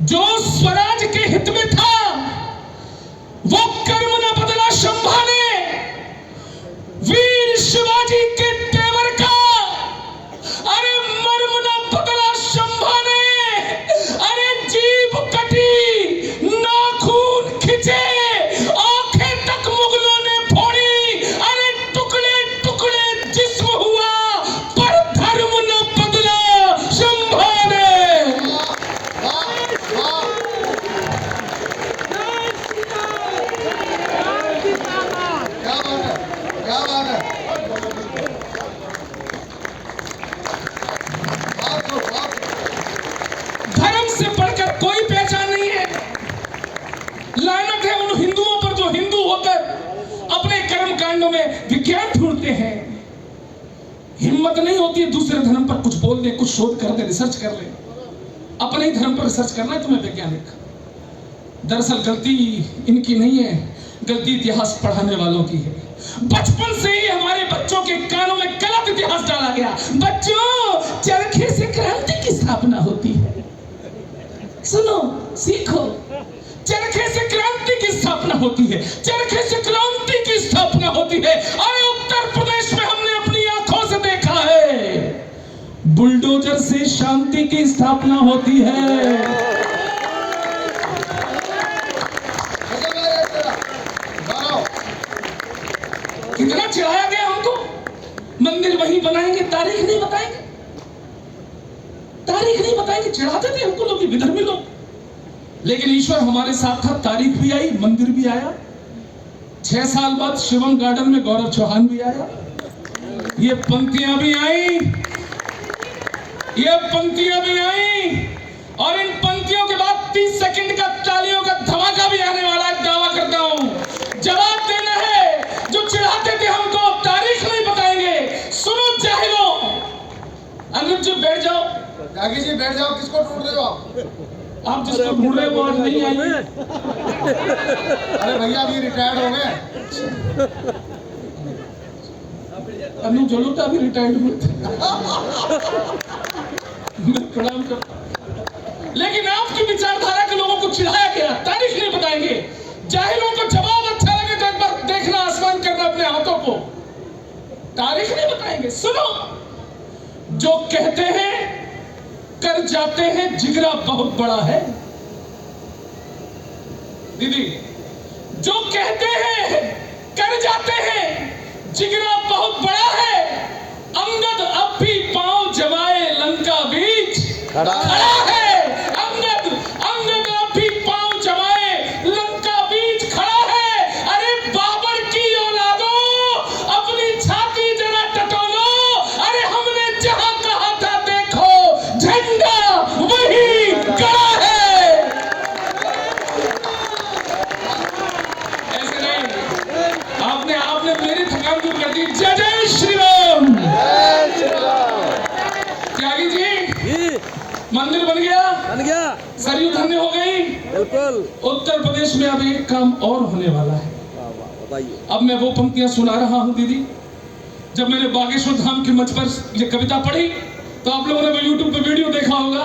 जो स्वराज के हित में था वो कर्म न बदला शंभा ने। वीर शिवाजी के तेवर का अरे मर्म न बदला शंभा ने। अरे जीभ कटी, नाखून खिंचे, आंखें तक मुगलों ने फोड़ी, अरे टुकड़े टुकड़े जिस्म हुआ, पर धर्म न बदला शंभा ने। क्या बात है। धर्म से बढ़कर कोई पहचान नहीं है। लानत है उन हिंदुओं पर जो हिंदू होकर अपने कर्म कांडों में विज्ञान ढूंढते हैं। हिम्मत नहीं होती है दूसरे धर्म पर कुछ बोल दे, कुछ शोध कर दे, रिसर्च कर ले। अपने ही धर्म पर रिसर्च करना है तुम्हें वैज्ञानिक। दरअसल गलती इनकी नहीं है, गलती इतिहास पढ़ाने वालों की है। बचपन से ही हमारे बच्चों के कानों में गलत इतिहास डाला गया। बच्चों, चरखे से क्रांति की स्थापना होती है। सुनो, सीखो, चरखे से क्रांति की स्थापना होती है, चरखे से क्रांति की स्थापना होती है। अरे उत्तर प्रदेश में हमने अपनी आंखों से देखा है, बुलडोजर से शांति की स्थापना होती है। कितना चिढ़ाया गया हमको, मंदिर वहीं बनाएंगे, तारीख नहीं बताएंगे, तारीख नहीं बताएंगे। चिढ़ाते थे हमको लोग, विधर्मी लोग। लेकिन ईश्वर हमारे साथ था, तारीख भी आई, मंदिर भी आया। 6 साल बाद शिवम गार्डन में गौरव चौहान भी आया, ये पंक्तियां भी आई, ये पंक्तियां भी आई, और इन पंक्तियों के बाद 30 सेकंड का तालियों का धमाका भी आने वाला है। दावा करता हूं, जवाब देना है। जो चिढ़ाते थे हमको, तारीख नहीं बताएंगे। सुनो जाहिलों, अनुज जी बैठ जाओ। त्यागी जी बैठ जाओ, किसको ढूंढ रहे हो आप? आप जिसको ढूंढ रहे हो वो आज नहीं आई। अरे भैया अभी रिटायर्ड हो गए। अनु जलोटा अभी रिटायर्ड हुए थे। मैं प्रणाम करता। लेकिन आपकी विचारधारा के लोगों को चिढ़ाया गया, तारीख नहीं बताएंगे। जाहिलों को जवाब अच्छा लगे तो एक बार देखना, आसमान करना अपने हाथों को, तारीख नहीं बताएंगे। सुनो, जो कहते हैं कर जाते हैं, जिगरा बहुत बड़ा है। दीदी, जो कहते हैं कर जाते हैं, जिगरा बहुत बड़ा है। अंगद अब भी पांव जमाए लंका बीच खड़ा है। अंगद अब भी पांव जमाए लंका बीच खड़ा है। अरे बाबर की औलादों, अपनी छाती जरा टटोलो। अरे हमने जहां कहा था देखो, झंडा वही खड़ा है। ऐसे नहीं, आपने मेरी थकान दूर कर दी। जय जय श्री राम। त्यागी जी, मंदिर बन गया, सरयू धन्य हो गई। बिल्कुल। उत्तर प्रदेश में अब एक काम और होने वाला है। अब मैं वो पंक्तियां सुना रहा हूं दीदी। जब मैंने बागेश्वर धाम के मंच पर ये कविता पढ़ी तो आप लोगों ने वो यूट्यूब पे वीडियो देखा होगा।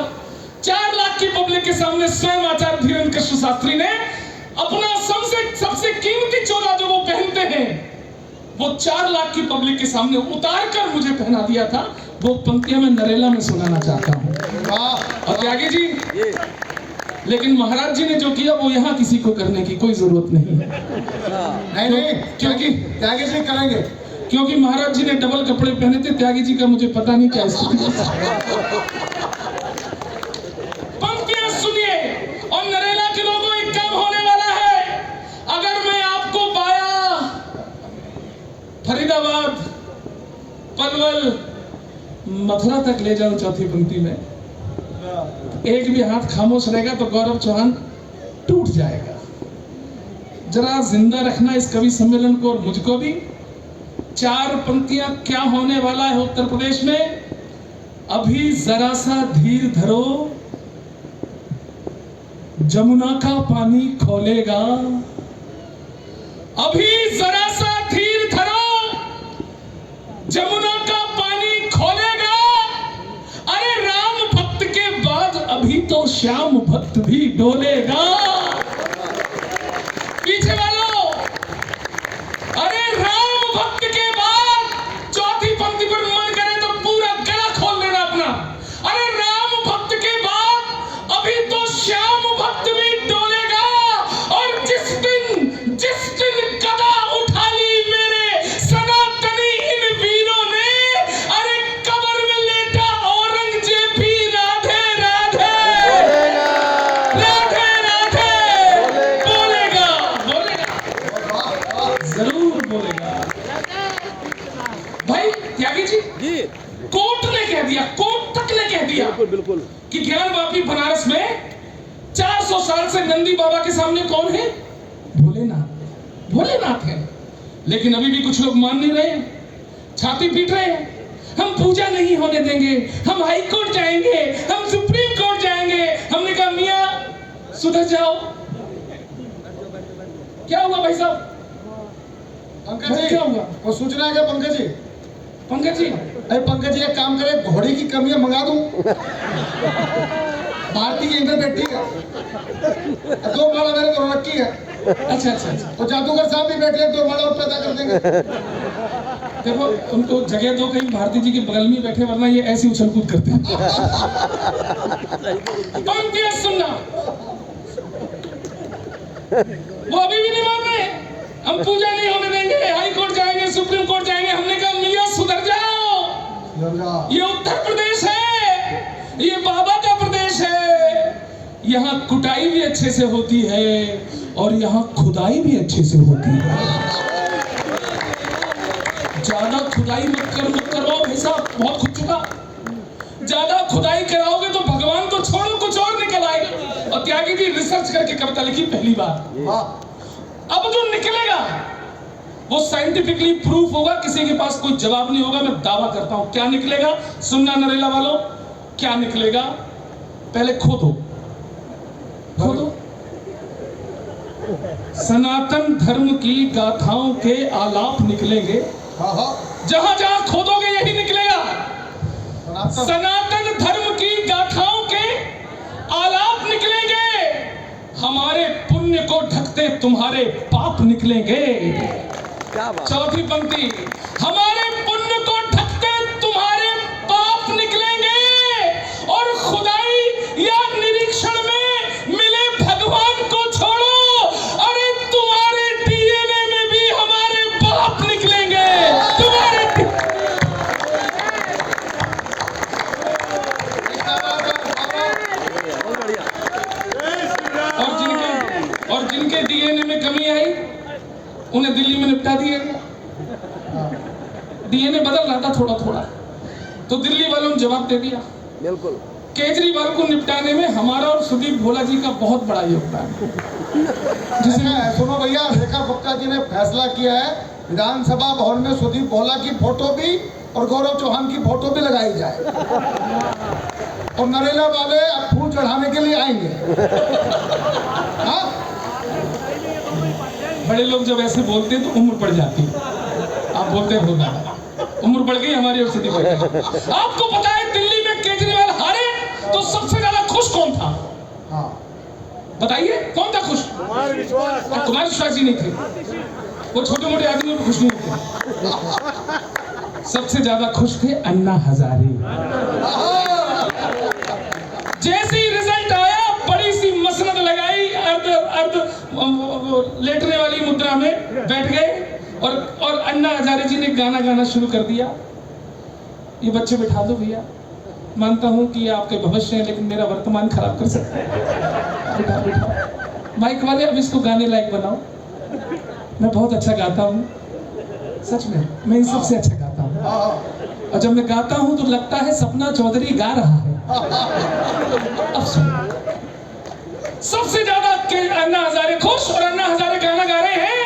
4 लाख की पब्लिक के सामने स्वयं आचार्य धीरेन्द्र कृष्ण शास्त्री ने अपना सबसे कीमती चोला जो वो पहनते हैं, वो 4 लाख की पब्लिक के सामने उतार कर मुझे पहना दिया था। वो पंक्तियां मैं नरेला में सुनाना चाहता हूँ। और त्यागी जी, लेकिन महाराज जी ने जो किया वो यहाँ किसी को करने की कोई जरूरत नहीं है। नहीं, क्योंकि त्यागी जी करेंगे, क्योंकि महाराज जी ने डबल कपड़े पहने थे। त्यागी जी का मुझे पता नहीं क्या स्थिति। पंक्तियां मथुरा तक ले जाऊं चौथी पंक्ति में, एक भी हाथ खामोश रहेगा तो गौरव चौहान टूट जाएगा। जरा जिंदा रखना इस कवि सम्मेलन को और मुझको भी। 4 पंक्तियां क्या होने वाला है उत्तर प्रदेश में। अभी जरा सा धीर धरो, जमुना का पानी खोलेगा। अभी जरा सा धीर धरो, जमुना का पानी खोलेगा। अरे राम भक्त के बाद अभी तो श्याम भक्त भी डोलेगा। पीछे वालों, अरे राम भक्त के बाद चौथी पंक्ति पर मन करे तो पूरा गला खोल देना अपना। अरे राम भक्त के बाद अभी तो श्याम भक्त भी डोलेगा। और जिस दिन गदा उठा ली मेरे सनातनी इन वीरों ने, अरे कब्र में लेटा औरंगजेब भी राधे राधे राधे राधे बोलेगा, बोलेगा, जरूर बोलेगा। भाई त्यागी जी, कोर्ट ने कह दिया, कोर्ट तक ने कह दिया बिल्कुल कि ज्ञानवापी बनारस में 400 साल से नंदी बाबा के सामने कौन है? भोलेनाथ। भोलेनाथ है। लेकिन अभी भी कुछ लोग मान नहीं रहे, छाती पीट रहे हैं। हम पूजा नहीं होने देंगे, हम हाई कोर्ट जाएंगे, हम सुप्रीम कोर्ट जाएंगे। हमने कहा मियां सुधर जाओ। क्या हुआ भाई साहब? पंकज जी, क्या हुआ? वो सूचना है क्या पंकज जी? पंकज जी, अरे पंकज जी एक काम करे, घोड़ी की कमियां मंगा दूं। भारती की इधर बैठी है, 2 माला मेरे को रखी है। अच्छा अच्छा अच्छा। तो जादूगर साहब भी बैठे हैं, 2 माला और पैदा कर देंगे। देखो उनको जगह दो कहीं भारती जी के बगल में बैठे, वरना ये ऐसी उछल कूद करते हैं। पंक्तियां सुनना, वो अभी भी नहीं मान रहे। हम पूजा नहीं होने देंगे, हाई कोर्ट जाएंगे, सुप्रीम कोर्ट जाएंगे। हमने कहा मियां सुधर जाओ, ये उत्तर प्रदेश है, ये बाबा का प्रदेश है। यहाँ कुटाई भी अच्छे से होती है और यहाँ खुदाई भी अच्छे से होती है। ज्यादा खुदाई मत करो भाई साहब, बहुत खुद चुका। ज्यादा खुदाई कराओगे तो भगवान को छोड़ो, कुछ और निकल आएगा। और त्यागी जी रिसर्च करके कविता लिखी पहली बार। अब जो निकलेगा वो साइंटिफिकली प्रूफ होगा, किसी के पास कोई जवाब नहीं होगा। मैं दावा करता हूं क्या निकलेगा। सुनना नरेला वालों, क्या निकलेगा। पहले खोदो, खोदो। सनातन धर्म की गाथाओं के आलाप निकलेंगे। जहां जहां खोदोगे यही निकलेगा। सनातन धर्म की गाथाओं के आलाप निकलेंगे। हमारे पुण्य को ढकते तुम्हारे पाप निकलेंगे। चौथी पंक्ति, हमारे पुण्य को ढकते तुम्हारे पाप निकलेंगे। और खुदाई या निरीक्षण में मिले भगवान को छोड़ो, अरे तुम्हारे डीएनए में भी हमारे पाप निकलेंगे। तुम्हारे और जिनके डीएनए में कमी आई उन्हें दिल्ली में निपटा दिया गया। डीएनए बदल रहा था थोड़ा थोड़ा, तो दिल्ली वालों ने जवाब दे दिया। बिल्कुल। केजरीवाल को निपटाने में हमारा और सुदीप भोला जी का बहुत बड़ा योगदान है। जिसमें सुनो भैया, रेखा गुप्ता जी ने फैसला किया है विधानसभा भवन में सुदीप भोला की फोटो भी और गौरव चौहान की फोटो भी लगाई जाए। और नरेला वाले अब फूल चढ़ाने के लिए आएंगे। हाँ? बड़े लोग जब ऐसे बोलते हैं तो उम्र बढ़ जाती है। आप बोलते हो ना, उम्र बढ़ गई हमारी और सुदीप बढ़ गई। आपको पता है दिल्ली में केजरीवाल हारे तो सबसे ज्यादा खुश कौन था? हाँ। बताइए कौन था खुश? कुमार विश्वास जी नहीं थे। वो छोटे मोटे आदमियों को खुश नहीं थे। सबसे ज्यादा खुश थे अन्ना हजारे। जैसे ही रिजल्ट आया बड़ी सी मसनद लगाई, अर्ध लेटने वाली मुद्रा में बैठ गए और अन्ना हजारे जी ने गाना गाना शुरू कर दिया। ये बच्चे बिठा दो भैया, मानता हूं कि ये आपके भविष्य है लेकिन मेरा वर्तमान खराब कर सकता है। बिठा बिठा माइक वाले, अब इसको गाने लायक बनाओ। मैं बहुत अच्छा गाता हूँ, सच में मैं इन सबसे अच्छा गाता हूँ। और जब मैं गाता हूं तो लगता है सपना चौधरी गा रहा है। अब सुनो, सबसे ज्यादा अन्ना हजारे खुश और अन्ना हजारे गाना गा रहे हैं।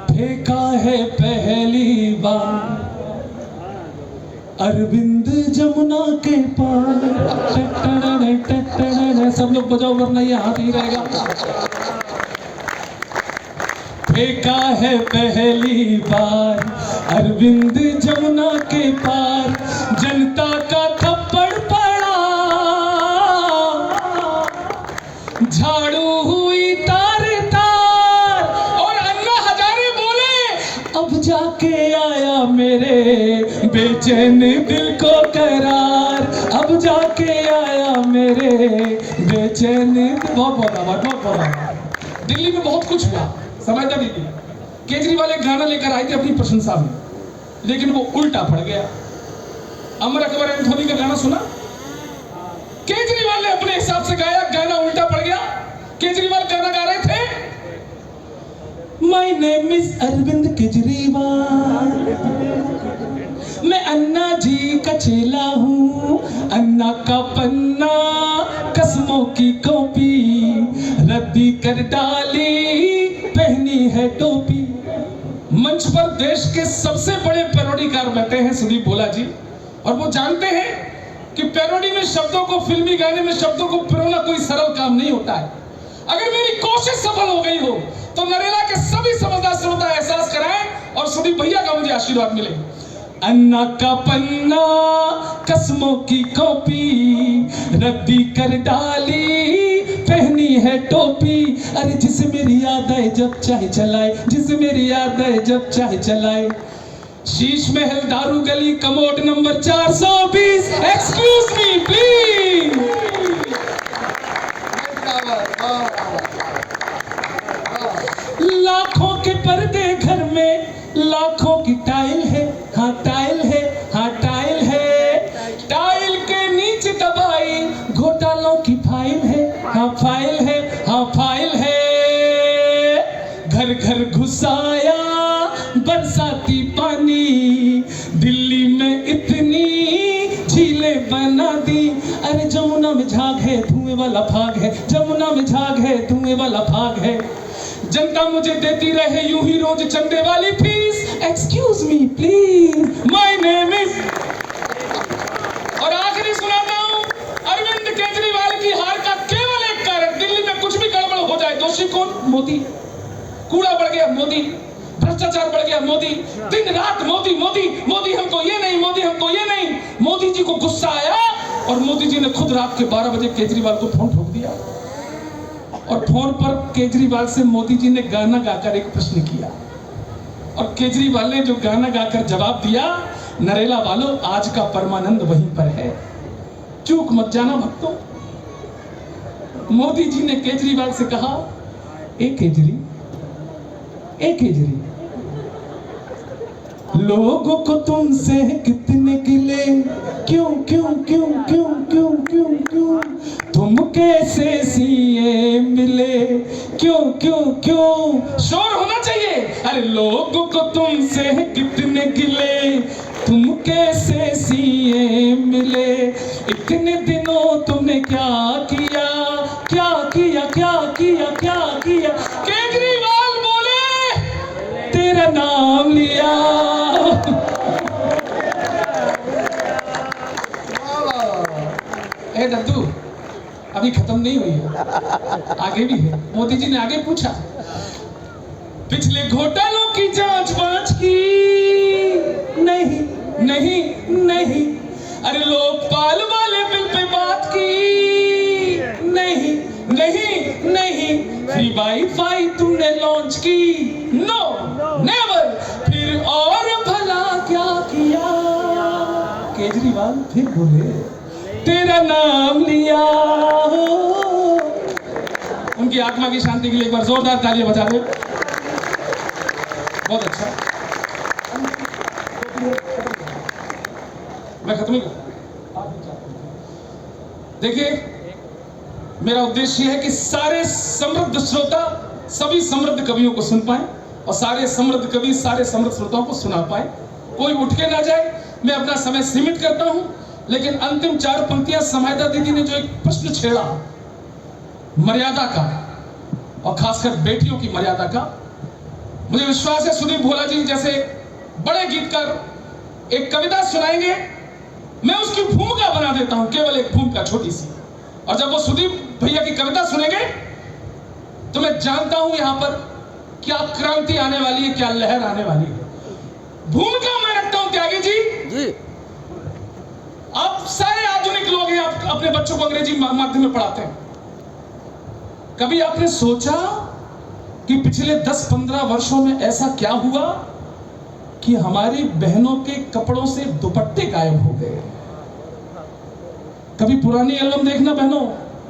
फेंका है पहली बार अरविंद जमुना के पार। सब लोग बजाओ वरना ये हाथ ही रहेगा। फेंका है पहली बार अरविंद जमुना के पार, जनता का थप्पड़ पड़ा, झाड़ू हुई तार तार। और अन्ना हजारे बोले, अब जाके आया मेरे बेचैन दिल को करार, अब जाके आया मेरे बेचैन। बहुत दिल्ली में बहुत कुछ हुआ, समझता दीदी। केजरीवाल एक गाना लेकर आए थे अपनी प्रशंसा में, लेकिन वो उल्टा पड़ गया। अमर अकबर एंथोनी का गाना सुना? केजरीवाल ने अपने हिसाब से गाया, गाना उल्टा पड़ गया। केजरीवाल गाना गा रहे थे, my name is Arvind Kejriwal, मैं अन्ना जी का चेला हूँ, अन्ना का पन्ना कसमों की कॉपी, रद्दी कर डाली पहनी है टोपी। मंच पर देश के सबसे बड़े पैरोडीकार बैठे हैं सुदीप भोला जी, और वो जानते हैं कि पैरोडी में शब्दों को, फिल्मी गाने में शब्दों को पिरोना कोई सरल काम नहीं होता है। अगर मेरी कोशिश सफल हो गई हो तो नरेला के सभी समझदार श्रोता एहसास कराएं और सुदीप भैया का मुझे आशीर्वाद मिले। अन्ना का पन्ना कसमों की कॉपी, रद्दी कर डाली पहनी है टोपी। अरे जिसे मेरी याद आए जब चाहे चलाए, जिसे मेरी याद आए जब चाहे चलाए। शीश महल दारू गली commode number 420, excuse me please. लाखों के पर्दे घर में, लाखों की टाइल है, हाँ टाइल है, हाँ टाइल है। टाइल के नीचे दबाई घोटालों की फाइल है, हाँ फाइल है, हाँ फाइल है। घर घर घुसाया बरसाती पानी, दिल्ली में इतनी झीलें बना दी। अरे जमुना में झाग है, धुएं वाला भाग है, जमुना में झाग है, धुएं वाला भाग है। जनता मुझे देती रहे यूं ही रोज चंदे वाली fees, excuse me please, my name is. और आखिरी सुनाता हूं, अरविंद केजरीवाल की हार का केवल एक कारण, दिल्ली में कुछ भी गड़बड़ हो जाए, दोषी कौन? मोदी। कूड़ा बढ़ गया मोदी, भ्रष्टाचार बढ़ गया मोदी, दिन रात मोदी मोदी मोदी, हमको ये नहीं, मोदी हमको ये नहीं। मोदी जी को गुस्सा आया और मोदी जी ने खुद रात के 12 बजे केजरीवाल को फोन ठोक दिया। और फोन पर केजरीवाल से मोदी जी ने गाना गाकर एक प्रश्न किया, और केजरीवाल ने जो गाना गाकर जवाब दिया, नरेला वालों आज का परमानंद वहीं पर है, चूक मत जाना भक्तों। मोदी जी ने केजरीवाल से कहा, ए केजरी, ए केजरी, लोगों को तुमसे कितने गिले, क्यों क्यों क्यों क्यों क्यों क्यों क्यों, तुम कैसे सीए मिले, क्यों क्यों क्यों। शोर होना चाहिए। अरे लोगों को तुमसे कितने गिले, तुम कैसे सीए मिले, इतने दिनों तुमने क्या किया, क्या किया, क्या किया, क्या किया। केजरीवाल बोले, तेरा नाम लिया। ए दद्दू, अभी खत्म नहीं हुई है, आगे भी है। मोदी जी ने आगे पूछा, पिछले घोटालों की जांच बांच की? नहीं नहीं नहीं। अरे लोकपाल वाले बिल पे बात की? नहीं नहीं नहीं। फ्री वाईफाई तुमने लॉन्च की? No never. फिर और भला क्या किया? केजरीवाल फिर बोले, तेरा नाम लिया। उनकी आत्मा की शांति के लिए एक बार जोरदार तालियां बजा दो। बहुत अच्छा। मैं खत्म ही देखिए, मेरा उद्देश्य है कि सारे समृद्ध श्रोता सभी समृद्ध कवियों को सुन पाए और सारे समृद्ध कवि सारे समृद्ध श्रोताओं को सुना पाए। कोई उठ के ना जाए, मैं अपना समय सीमित करता हूं। लेकिन अंतिम 4 पंक्तियां समाहिता दीदी ने जो एक प्रश्न छेड़ा मर्यादा का, और खासकर बेटियों की मर्यादा का, मुझे विश्वास है सुदीप भोला जी जैसे बड़े गीतकार एक कविता सुनाएंगे, मैं उसकी भूमिका बना देता हूं, केवल एक भूमिका छोटी सी। और जब वो सुदीप भैया की कविता सुनेंगे तो मैं जानता हूं यहां पर क्या क्रांति आने वाली है, क्या लहर आने वाली है। भूमिका मैं रखता हूं त्यागी जी। आप सारे आधुनिक लोग हैं, आप अपने बच्चों को अंग्रेजी माध्यम में पढ़ाते हैं। कभी आपने सोचा कि पिछले 10-15 वर्षों में ऐसा क्या हुआ कि हमारी बहनों के कपड़ों से दुपट्टे गायब हो गए? कभी पुरानी एल्बम देखना बहनों,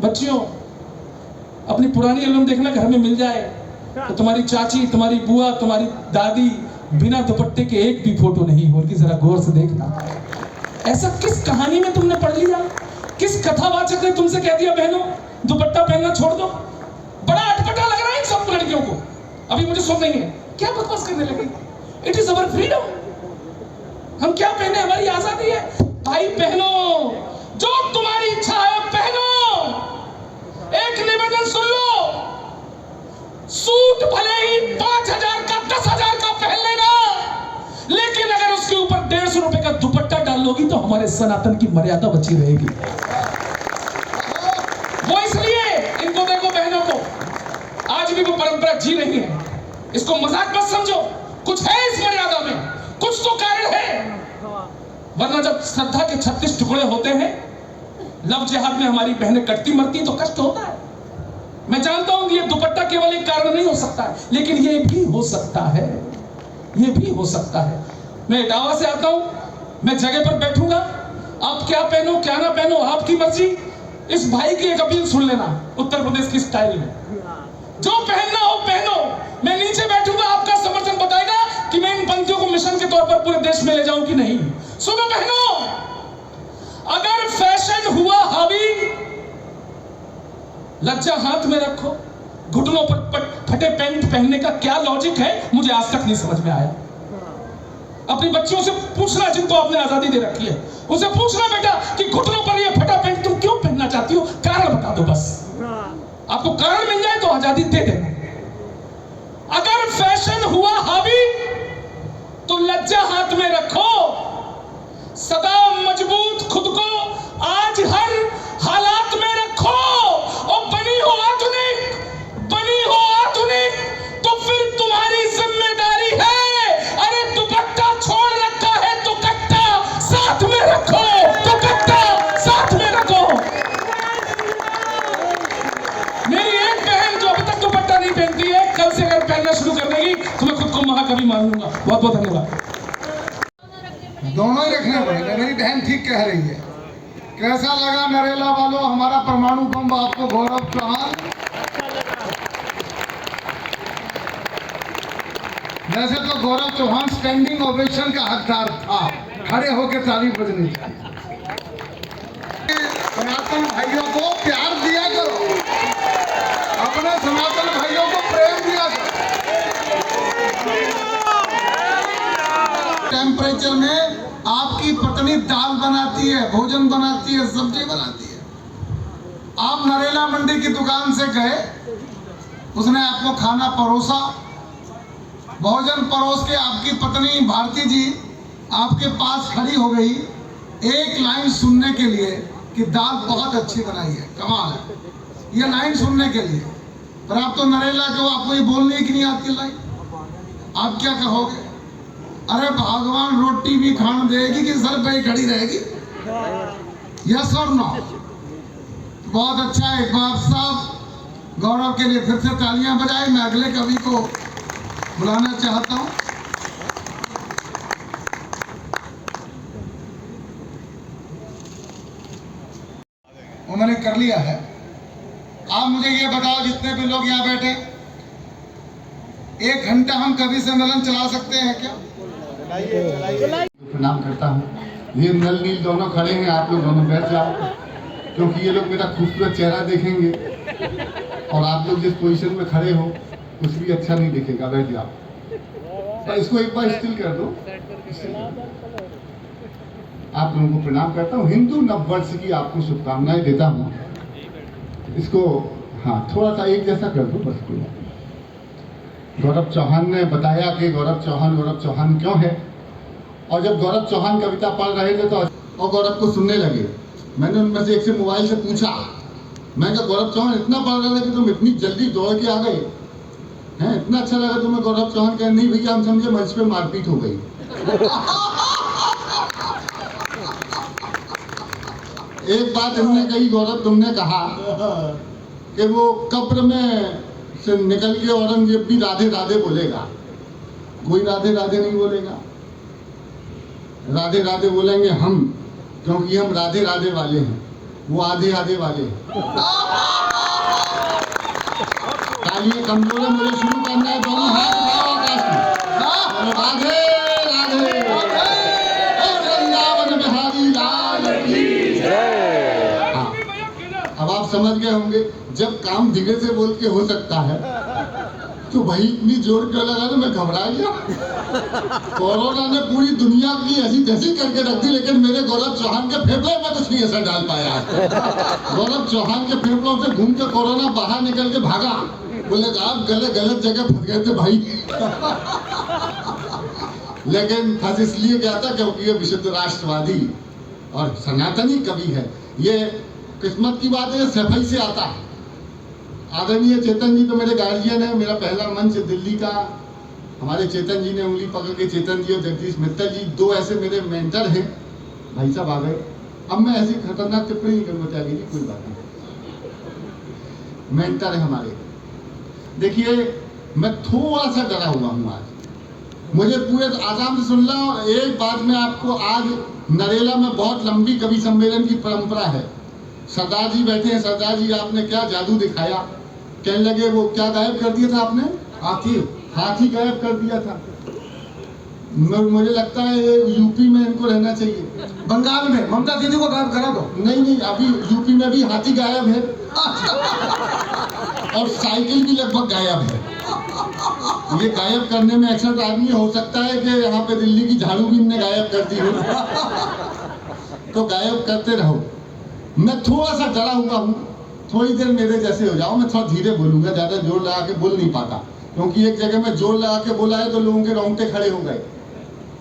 बच्चियों, अपनी पुरानी एल्बम देखना, घर में मिल जाए तो तुम्हारी चाची, तुम्हारी बुआ, तुम्हारी दादी बिना दुपट्टे के एक भी फोटो नहीं होगी। जरा गौर से देखना, ऐसा किस कहानी में तुमने पढ़ लिया? किस कथावाचक ने तुमसे कह दिया बहनों दुपट्टा पहनना छोड़ दो? बड़ा अटपटा लग रहा है सब लड़कियों को। अभी मुझे सुन नहीं है, क्या बकवास करने लगी? इट इज अवर फ्रीडम, हम क्या पहने, हमारी आजादी है। भाई बहनों, जो तुम्हारी इच्छा है पहनो। एक निवेदन सुन लो, सूट भले ही 5,000 का 10,000 का पहन लेना, लेकिन अगर उसके ऊपर 150 रुपए का दुपट्टा डाल लोगी तो हमारे सनातन की मर्यादा बची रहेगी। वो इसलिए, इनको देखो बहनों को, आज भी वो परंपरा जी रही है, इसको मजाक मत समझो, कुछ है इस मर्यादा में, कुछ तो कारण है। वरना जब श्रद्धा के 36 टुकड़े होते हैं, लव जिहाद में हमारी बहनें कटती मरती तो कष्ट होता है। मैं जानता हूं कि ये दुपट्टा केवल एक कारण नहीं हो सकता है, लेकिन ये भी हो सकता है, ये भी हो सकता है। मैं इटावा से आता हूं, मैं जगह पर बैठूंगा, आप क्या पहनो क्या ना पहनो आपकी मर्जी। इस भाई की एक अपील सुन लेना, उत्तर प्रदेश की स्टाइल में, जो पहनना हो पहनो। मैं नीचे बैठूंगा, आपका समर्थन बताएगा कि मैं इन पंक्तियों को मिशन के तौर पर पूरे देश में ले जाऊं कि नहीं। सुनो बहनों, अगर फैशन हुआ हावी, लज्जा हाथ में रखो। घुटनों पर फटे पैंट पहनने का क्या लॉजिक है, मुझे आज तक नहीं समझ में आया। अपनी बच्चियों से पूछना, जिनको आपने आजादी दे रखी है, उनसे पूछना बेटा कि घुटनों पर ये फटा पैंट तुम क्यों पहनना चाहती हो, कारण बता दो बस। आपको कारण मिल जाए तो आजादी दे देना। अगर फैशन हुआ हावी तो लज्जा हाथ में रखो, सदा मजबूत खुद को आज हर हालात में रखो। और बनी हो आधुनिक तो फिर तुम्हारी जिम्मेदारी है। अरे दुपट्टा छोड़ रखा है तो कट्टा साथ में रखो, तो कट्टा साथ में रखो। मेरी एक बहन जो अभी तक दुपट्टा नहीं पहनती है, कल से अगर पहनना शुरू कर देगी तो मैं खुद को महाकवि मान लूंगा। बहुत बहुत धन्यवाद। दोनों ही रखने पड़ेंगे। मेरी बहन ठीक कह रही है। कैसा लगा नरेला वालों हमारा परमाणु बम आपको गौरव चौहान? वैसे तो गौरव चौहान स्टैंडिंग ओवेशन का हकदार था, खड़े होकर ताली बजनी चाहिए। सनातन भाइयों को प्यार दिया करो, अपने सनातन भाइयों को प्रेम दिया करो। टेम्परेचर में आपकी पत्नी दाल बनाती है, भोजन बनाती है, सब्जी बनाती है। आप नरेला मंडी की दुकान से गए, उसने आपको खाना परोसा, भोजन परोस के आपकी पत्नी भारती जी आपके पास खड़ी हो गई एक लाइन सुनने के लिए कि दाल बहुत अच्छी बनाई है, कमाल है, ये लाइन सुनने के लिए। पर आप तो नरेला के हो, आपको ये बोलने की नहीं आती लाइन, आप क्या कहोगे? अरे भगवान रोटी भी खान देगी कि सर पे खड़ी रहेगी? यस और नो? बहुत अच्छा है। इकबाल साहब गौरव के लिए फिर से तालियां बजाए। मैं अगले कवि को बुलाना चाहता हूं। उन्होंने कर लिया है। आप मुझे ये बताओ, जितने भी लोग यहाँ बैठे, 1 घंटा हम कवि सम्मेलन चला सकते हैं क्या? प्रणाम करता हूँ। ये नल नील दोनों खड़े हैं, आप लोग दोनों बैठ जाओ, क्योंकि ये लोग मेरा खूबसूरत चेहरा देखेंगे और आप लोग जिस पोजीशन में खड़े हो कुछ भी अच्छा नहीं दिखेगा। बैठ जाओ। तो इसको एक बार स्टिल कर दो। आप लोगों को प्रणाम करता हूँ। हिंदू नववर्ष की आपको शुभकामनाएं देता हूँ। इसको हाँ थोड़ा सा एक जैसा कर दो बस। कोई गौरव चौहान ने बताया कि गौरव चौहान क्यों है, और जब गौरव चौहान कविता पढ़ रहे थे तो और गौरव को सुनने लगे, मैंने उनमें से एक से मोबाइल से पूछा, मैं कहा गौरव चौहान इतना पढ़ रहे थे कि तुम इतनी जल्दी दौड़ के आ गए हैं, इतना अच्छा लगा तुम्हें? गौरव चौहान कह नहीं भैया हम समझे मंच पे मारपीट हो गई। एक बात हमने कही, गौरव तुमने कहा कि वो कब्र में से निकल के औरंगजेब भी राधे राधे बोलेगा, कोई राधे राधे नहीं बोलेगा। राधे राधे बोलेंगे हम, क्योंकि हम राधे राधे वाले हैं, वो आधे आधे वाले हैं। तालियां कमजोर है, मुझे शुरू करना है। दोनों हाथ उठाओ आकाश में। राधे राधे, वृंदावन बिहारी लाल की जय। हाँ, अब आप समझ गए होंगे जब काम धीरे से बोल के हो सकता है तो भाई इतनी जोर क्यों लगा तो मैं घबरा गया। कोरोना ने पूरी दुनिया की ऐसी तैसी करके रख दी, लेकिन मेरे गौरव चौहान के फेफड़े में कुछ नहीं असर डाल पाया। गौरव चौहान के फेफड़ों से घूम के कोरोना बाहर निकल के भागा, बोले आप गलत जगह फंस गए थे भाई। लेकिन फंस इसलिए गया था क्योंकि ये विशुद्ध राष्ट्रवादी और सनातनी कवि है। ये किस्मत की बात है, सफाई से आता है। आदरणीय चेतन जी तो मेरे गार्जियन है, मेरा पहला मंच दिल्ली का हमारे चेतन जी ने उंगली पकड़ के, चेतन जी और जगदीश मित्तल जी दो ऐसे मेरे मेंटर हैं। भाई साहब आ गए। अब मैं ऐसी खतरनाक टिप्पणी नहीं करूँगा, त्यागी जी कोई बात नहीं, मेंटर है हमारे। देखिए मैं थोड़ा सा डरा हुआ हूँ आज, मुझे पूरे आराम से सुन लो। एक बात मैं आपको, आज नरेला में बहुत लंबी कवि सम्मेलन की परंपरा है। सरदार जी बैठे हैं, सरदार जी आपने क्या जादू दिखाया, कहने लगे वो क्या गायब कर दिया था आपने? हाथी गायब कर दिया था। मुझे लगता है ये यूपी में इनको रहना चाहिए, बंगाल में ममता दीदी को गायब करा दो। नहीं अभी यूपी में भी हाथी गायब है और साइकिल भी लगभग गायब है। ये गायब करने में एक्सपर्ट आदमी, हो सकता है कि यहाँ पे दिल्ली की झाड़ू भी इनने गायब कर दी हो। तो गायब करते रहो। मैं थोड़ा सा डरा हुआ हूँ, थोड़ी देर मेरे जैसे हो जाओ। मैं थोड़ा धीरे बोलूंगा, ज्यादा जोर लगा के बोल नहीं पाता, क्योंकि एक जगह में जोर लगा के बोला है तो लोगों के रोंगटे खड़े हो गए।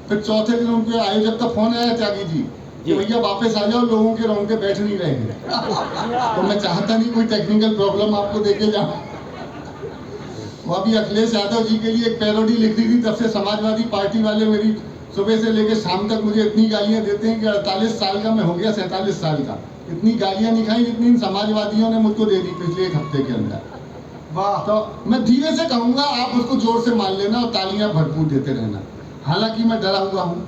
फिर चौथे दिन उनके आयोजक का फोन आया, त्यागी जी भैया वापस आ जाओ, लोगों के रोंगटे बैठ नहीं रहे हैं। तो मैं चाहता नहीं कोई टेक्निकल प्रॉब्लम आपको देके जाऊं। वो अभी अखिलेश यादव जी के लिए एक पैरोडी लिख दी थी, तब से समाजवादी पार्टी वाले मेरी सुबह से लेकर शाम तक मुझे इतनी गालियां देते हैं कि 48 साल का मैं हो गया 47 साल का। इतनी गालियां नहीं खाई जितनी इन समाजवादियों ने मुझको दे दी पिछले एक हफ्ते के अंदर। वाह। तो मैं धीरे से कहूंगा, आप उसको जोर से मान लेना और तालियां भरपूर देते रहना। हालांकि मैं डरा हुआ हूँ।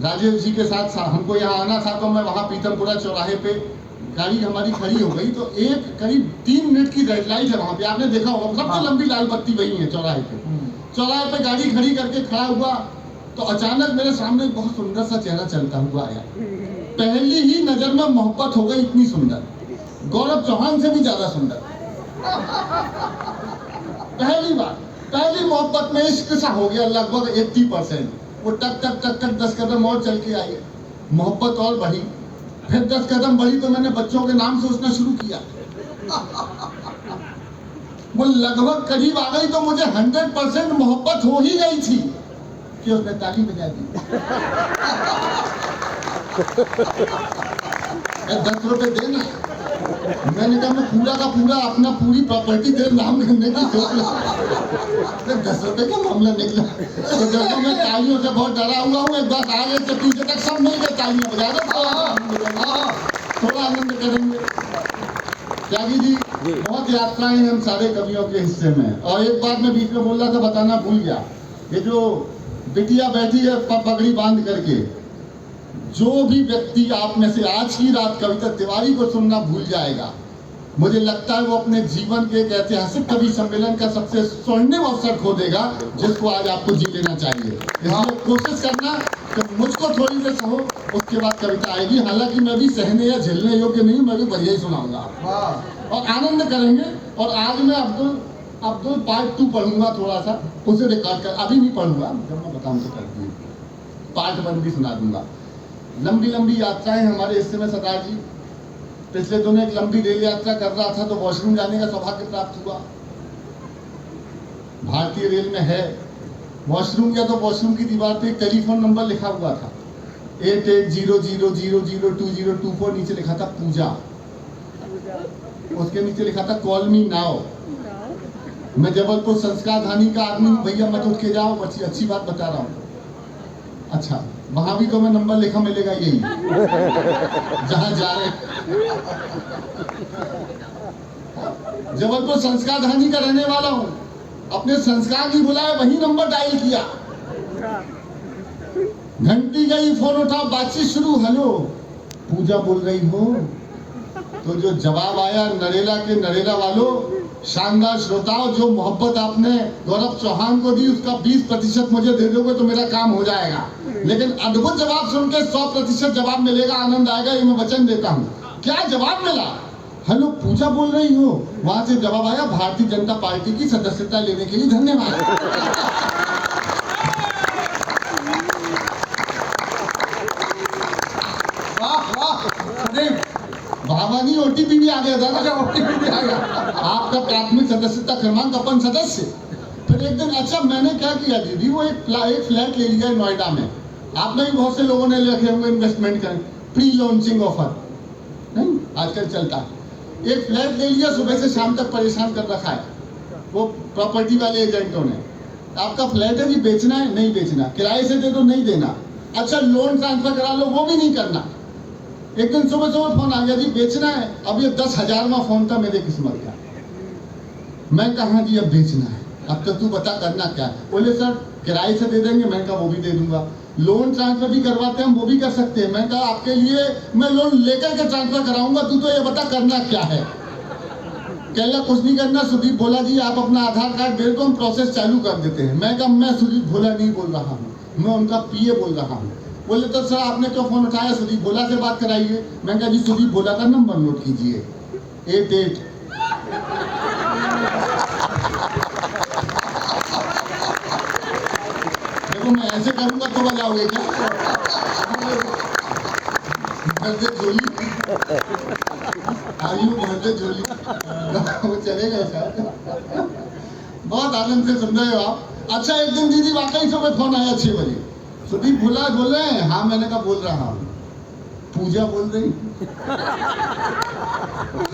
राजेश जी के साथ हमको यहाँ आना था, तो मैं वहाँ पीतमपुरा चौराहे पे गाड़ी हमारी खड़ी हो गई, तो एक करीब 3 मिनट की रेड लाइट है वहाँ पे, आपने देखा होगा सबसे लंबी लाल बत्ती वही है चौराहे पे। चौराहे पे गाड़ी खड़ी करके खड़ा हुआ तो अचानक मेरे सामने एक बहुत सुंदर सा चेहरा चलता हुआ आया। पहली ही नजर में मोहब्बत हो गई, इतनी सुंदर, गौरव चौहान से भी ज्यादा सुंदर। पहली बार, पहली मोहब्बत में इश्क सा हो गया लगभग 80%। वो टक टक टक टक 10 कदम और चल के आई, मोहब्बत और बढ़ी। फिर 10 कदम बढ़ी तो मैंने बच्चों के नाम सोचना शुरू किया। वो लगभग करीब आ गई तो मुझे 100% मोहब्बत हो ही गई थी कि उसने ताली बजा दी। 10 रुपए देना, मैंने कहा मैं पूरा का पूरा अपना पूरी प्रॉपर्टी तेरे नाम करने की सोच रहा। 10 रुपए का मामला निकला। तो देखो मैं तालियों से बहुत डरा हुआ हूँ। एक बात आगे से पीछे तक सब मिलकर तालियां बजा दो, थोड़ा आनंद करेंगे। त्यागी जी बहुत यात्राएं हम सारे कवियों के हिस्से में। और एक बात मैं बीच में बोल रहा था, बताना भूल गया, ये जो बिटिया बैठी है पगड़ी बांध करके, जो भी व्यक्ति आप में से आज की रात कविता तिवारी को सुनना भूल जाएगा, मुझे लगता है वो अपने जीवन के एक ऐतिहासिक कवि सम्मेलन का सबसे स्वर्णिम अवसर खो देगा, जिसको आज आपको जी लेना चाहिए। इसलिए कोशिश करना कि मुझको थोड़ी देर सहो, उसके बाद कविता आएगी। हालांकि मैं भी सहने या झेलने योग्य नहीं, मैं भी बढ़िया ही सुनाऊंगा और आनंद करेंगे। और आज मैं अब्दुल पार्ट 2 पढ़ूंगा, थोड़ा सा उसे रिकॉर्ड कर, अभी नहीं पढ़ूंगा, जब मैं बताऊँ तो कर दिए। पार्ट 1 भी सुना दूंगा। लंबी लंबी यात्राएं हमारे हिस्से में सरदार जी। पिछले दिनों एक लंबी रेल यात्रा कर रहा था तो वॉशरूम जाने का सौभाग्य प्राप्त हुआ। भारतीय रेल में है वॉशरूम गया तो वॉशरूम की दीवार पे एक टेलीफोन नंबर लिखा हुआ था 8800002024, नीचे लिखा था पूजा, उसके नीचे लिखा था कॉल मी नाउ। मैं जबलपुर संस्कार धानी का आदमी हूँ भैया, मत उठ के जाओ, अच्छी बात बता रहा हूँ। अच्छा, वहां भी तो मैं नंबर लिखा मिलेगा यही जहां जा रहे। जबलपुर संस्कार धानी का रहने वाला हूं, अपने संस्कार नहीं बुलाया, वही नंबर डायल किया। घंटी गई, फोन उठा, बातचीत शुरू। हेलो, पूजा बोल रही हो? तो जो जवाब आया, नरेला के नरेला वालों, शानदार श्रोताओं, जो मोहब्बत आपने गौरव चौहान को दी उसका 20% मुझे दे दोगे तो मेरा काम हो जाएगा। लेकिन अद्भुत जवाब सुन के 100% जवाब मिलेगा, आनंद आएगा, ये मैं वचन देता हूँ। क्या जवाब मिला? हेलो, पूजा बोल रही हो? वहां से जवाब आया, भारतीय जनता पार्टी की सदस्यता लेने के लिए धन्यवाद। भावानी ओटीपी भी आ गया था ना, ओटीपी भी आ गया, आपका प्राथमिक सदस्यता क्रमांक अपन सदस्य। फिर एक दिन, अच्छा मैंने क्या किया दीदी, वो एक फ्लैट ले लिया नोएडा में। आपने भी बहुत से लोगों ने लिखे होंगे इन्वेस्टमेंट करें, प्री लॉन्चिंग ऑफर नहीं आजकल चलता है। एक फ्लैट ले लिया, सुबह से शाम तक परेशान कर रखा है वो प्रॉपर्टी वाले एजेंटों ने। आपका फ्लैट है जी, बेचना है? नहीं बेचना। किराए से दे दो? नहीं देना। अच्छा, लोन ट्रांसफर करा लो? वो भी नहीं करना। एक दिन सुबह सुबह फोन आ गया, जी बेचना है। अब ये 10,000वां फोन था मेरे किस्मत का। मैं कहा जी अब बेचना है, अब तो तू बता करना क्या है। बोले सर किराए से दे देंगे। मैं कहा वो भी दे दूंगा। लोन ट्रांसफर भी करवाते हैं, हम वो भी कर सकते हैं। मैं कहा आपके लिए मैं लोन लेकर के ट्रांसफर कराऊंगा, तू तो ये बता करना क्या है। कहला कुछ नहीं करना। सुदीप भोला जी आप अपना आधार कार्ड दे दो, हम प्रोसेस चालू कर देते हैं। मैं कहा मैं सुदीप भोला नहीं बोल रहा हूँ, मैं उनका पीए बोल रहा हूँ। बोले तो सर आपने क्यों फोन उठाया? सुदीप भोला से बात कराइए। मैं कहा जी सुदीप भोला का नंबर नोट कीजिए 88। देखो मैं ऐसे करूंगा तो बजाओगे क्या? भरते झोली, आयु भरते झोली, वो चलेगा शायद। बहुत आनंद से सुन रहे हो आप। अच्छा, एक दिन दीदी वाकई सुबह फोन आया 6 बजे, सुदीप भोला बोल रहे हैं? हाँ। मैंने कहा बोल रहा हूँ। पूजा बोल रही?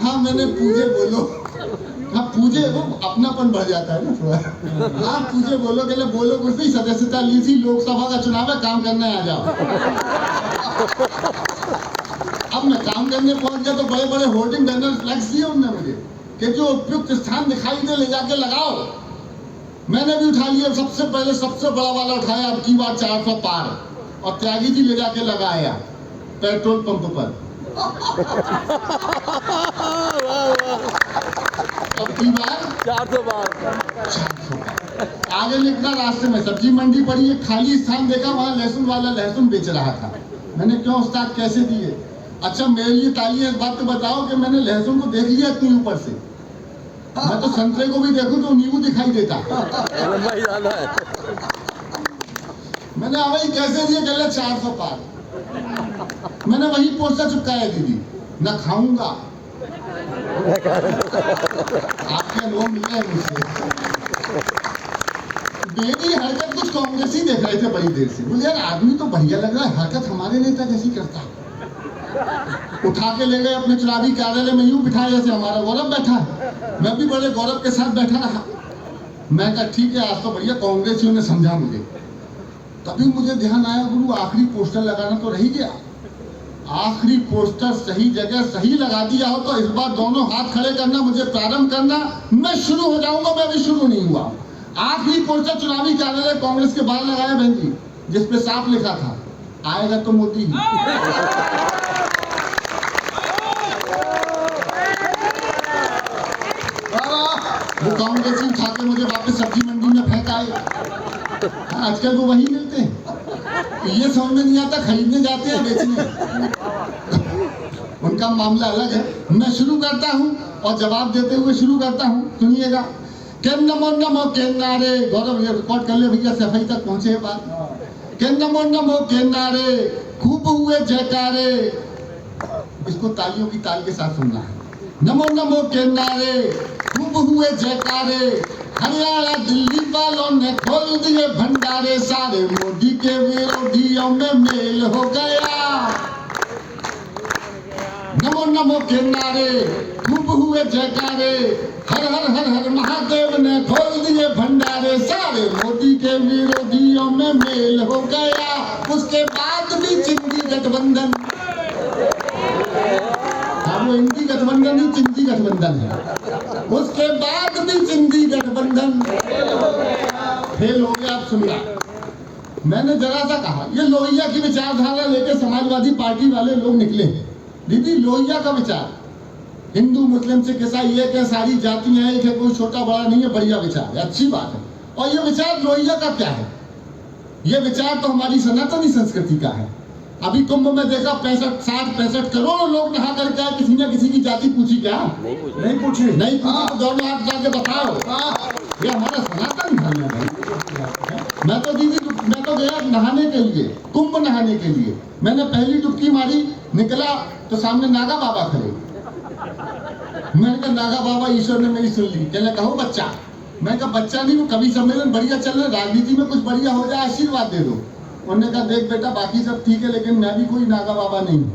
हाँ मैंने पूजे बोलो। हाँ पूजे, वो अपनापन बढ़ जाता है ना थोड़ा। हाँ पूजे बोलो। कहले बोलो कुछ नहीं, सदस्यता ली थी, लोकसभा का चुनाव है, काम करने आ जाओ। अब मैं काम करने पहुंच गया तो बड़े बड़े होर्डिंग बैनर फ्लैक्स दिए उन्होंने मुझे कि जो उपयुक्त स्थान दिखाई दे ले जाके लगाओ। मैंने भी उठा लिया, सबसे पहले सबसे बड़ा वाला उठाया, अब की बार 400 पार, और त्यागी जी ले जाके लगाया पेट्रोल पंप पर। अब की बार 400 पार। आगे लिखना रास्ते में सब्जी मंडी पड़ी, एक खाली स्थान देखा, वहां लहसुन वाला लहसुन बेच रहा था। मैंने क्यों उस्ताद कैसे दिए? अच्छा मेरे लिए तालियां, इस बात तो बताओ कि मैंने लहसुन को देख लिया इतनी ऊपर से। मैं तो संतरे को भी देखूं तो नींबू दिखाई देता। मैंने वही कैसे दिए? गले 400 पार। मैंने वही पोस्टर चिपकाया दीदी, न खाऊंगा। आपके अनुभव मिल रहे हैं मुझसे। मेरी हरकत कुछ कांग्रेसी देख रहे थे बड़ी देर से। बोले यार आदमी तो बढ़िया लग रहा है, हरकत हमारे नेता जैसी करता है। उठा के ले गए अपने चुनावी कार्यालय में, यूं बिठाया जैसे हमारा गौरव बैठा है। मैं भी बड़े गौरव के साथ बैठा रहा। मैं कहा ठीक है, आज तो बढ़िया कांग्रेसियों ने समझा मुझे। तभी मुझे ध्यान आया, गुरु आखिरी पोस्टर लगाना तो रही गया। आखिरी पोस्टर सही जगह सही लगा दिया हो तो इस बार दोनों हाथ खड़े करना, मुझे प्रारंभ करना, मैं शुरू हो जाऊंगा। मैं भी शुरू नहीं हुआ। आखिरी पोस्टर चुनावी कार्यालय कांग्रेस के बाहर लगाया बहन जी, जिसपे साफ लिखा था आएगा तो मोदी। वो कांग्रेसी उठा के मुझे वापस सब्जी मंडी में फेंकाए। आजकल वो वही मिलते हैं। ये समझ में नहीं आता खरीदने जाते हैं बेचने, उनका मामला अलग है। मैं शुरू करता हूं और जवाब देते हुए शुरू करता हूं, सुनिएगा। केम नमो नमो केम नारे। गौरव ये रिकॉर्ड कर ले भैया, सफाई तक पहुंचे बात। के नमो नमो के नारे खूब हुए जयकारे। इसको तालियों की ताल के साथ सुनना है। नमो नमो के नारे खूब हुए जयकारे, हरियाणा दिल्ली वालों ने खोल दिए भंडारे, सारे मोदी के विरोधियों में मेल हो गया। नमो नमो के नारे खूब हुए जयकारे, हर हर हर हर महादेव ने खोल दिए भंडारे, सारे मोदी के विरोधियों में मेल हो गया। उसके बाद भी चिंदी गठबंधन, वो इंडी गठबंधन ही चिंदी गठबंधन है। उसके बाद भी चिंदी गठबंधन फेल हो गया। आप सुनना, मैंने जरा सा कहा ये लोहिया की विचारधारा लेके समाजवादी पार्टी वाले लोग निकले हैं। दीदी लोहिया का विचार हिंदू मुस्लिम सिख ईसाई एक है, सारी जातियां एक है, कोई छोटा बड़ा नहीं है, बढ़िया विचार है, अच्छी बात है। और ये विचार लोहिया का क्या है? ये विचार तो हमारी सनातनी संस्कृति का है। अभी कुंभ में देखा 65 करोड़ लोग नहा करके आए, किसी ने किसी की जाति पूछी क्या? नहीं पूछी तो दोनों हाथ जाके बताओ। ये हमारा सनातन धर्म है भाई। मैं तो गया नहाने के लिए, कुंभ नहाने के लिए। मैंने पहली डुबकी मारी, निकला तो सामने नागा बाबा खड़े। मैंने कहा नागा बाबा ईश्वर ने मेरी सुन ली। कहने कहो बच्चा, मैं कहा बच्चा नहीं, वो कवि सम्मेलन बढ़िया चल रहा, राजनीति में कुछ बढ़िया हो जाए आशीर्वाद दे दो। उन्होंने कहा देख बेटा बाकी सब ठीक है, लेकिन मैं भी कोई नागा बाबा नहीं हूँ।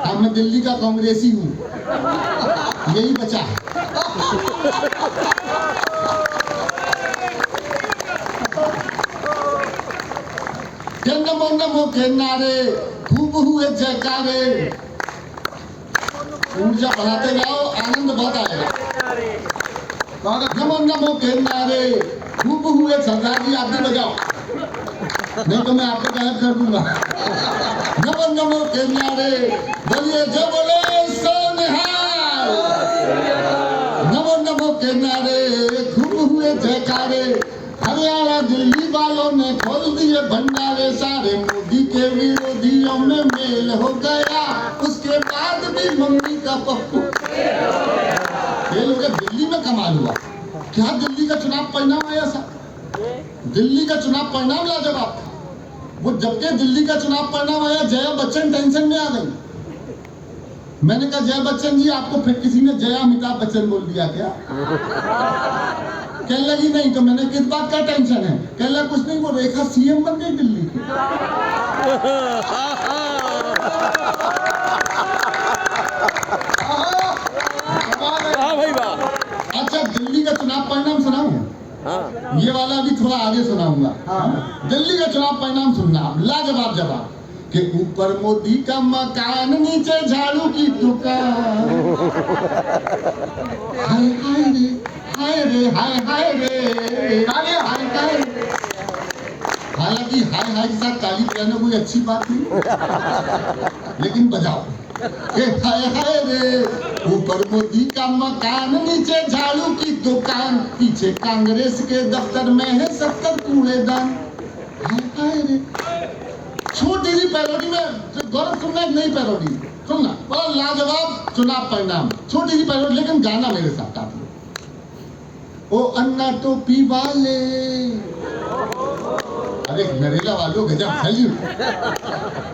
अब मैं दिल्ली का कांग्रेसी हूँ, यही बचा है। नमो नमो के नारे खूब हुए जयकारे। ऊर्जा बढ़ाते जाओ, आनंद बहुत आएगा। नमो नमो के नारे खूब हुए, सरदार जी आप भी बजाओ, नहीं तो मैं आपको गायब कर दूंगा। नमो नमो के नारे बोलिए जय बोले सोनिहाल। नमो नमो के नारे खूब हुए जयकारे, हरियाणा दिल्ली वालों ने खोल दिए भंडारे, सारे मोदी के विरोधियों में मेल हो गया। उसके बाद भी मम्मी का पप्पू फेल हो गया। दिल्ली में कमाल हुआ क्या? दिल्ली का चुनाव परिणाम आया सा, दिल्ली का चुनाव परिणाम लाजवाब था। वो जबकि दिल्ली का चुनाव परिणाम आया, जया बच्चन टेंशन में आ गई। मैंने कहा जया बच्चन जी आपको फिर किसी ने जया अमिताभ बच्चन बोल दिया क्या? कहने लगी नहीं। तो मैंने किस बात का टेंशन है? कहने लगा कुछ नहीं, वो रेखा सीएम बन गई दिल्ली की। अच्छा दिल्ली का चुनाव परिणाम सुनाऊं? ये वाला भी थोड़ा आगे सुनाऊंगा। दिल्ली का चुनाव परिणाम सुनना आप, लाजवाब जवाब। के ऊपर मोदी का मकान, नीचे झाड़ू की दुकान। हाय हाय रे हाय रे हाय हाय रे हाय हाय। हालांकि हाय हाय के साथ ताली बजाना कोई अच्छी बात नहीं, लेकिन बजाओ। हाय हाय रे ऊपर मोदी का मकान, नीचे झाड़ू की दुकान, पीछे कांग्रेस के दफ्तर में है 70 कूड़ेदान। हाय हाय रे छोटी सी पैरोडी में गौरव सुनना, एक नई पैरोडी सुनना, बड़ा लाजवाब चुनाव परिणाम। छोटी सी पैरोडी लेकिन गाना मेरे साथ आप लोग। ओ अन्ना टोपी वाले, अरे नरेला वालों गजब फैली।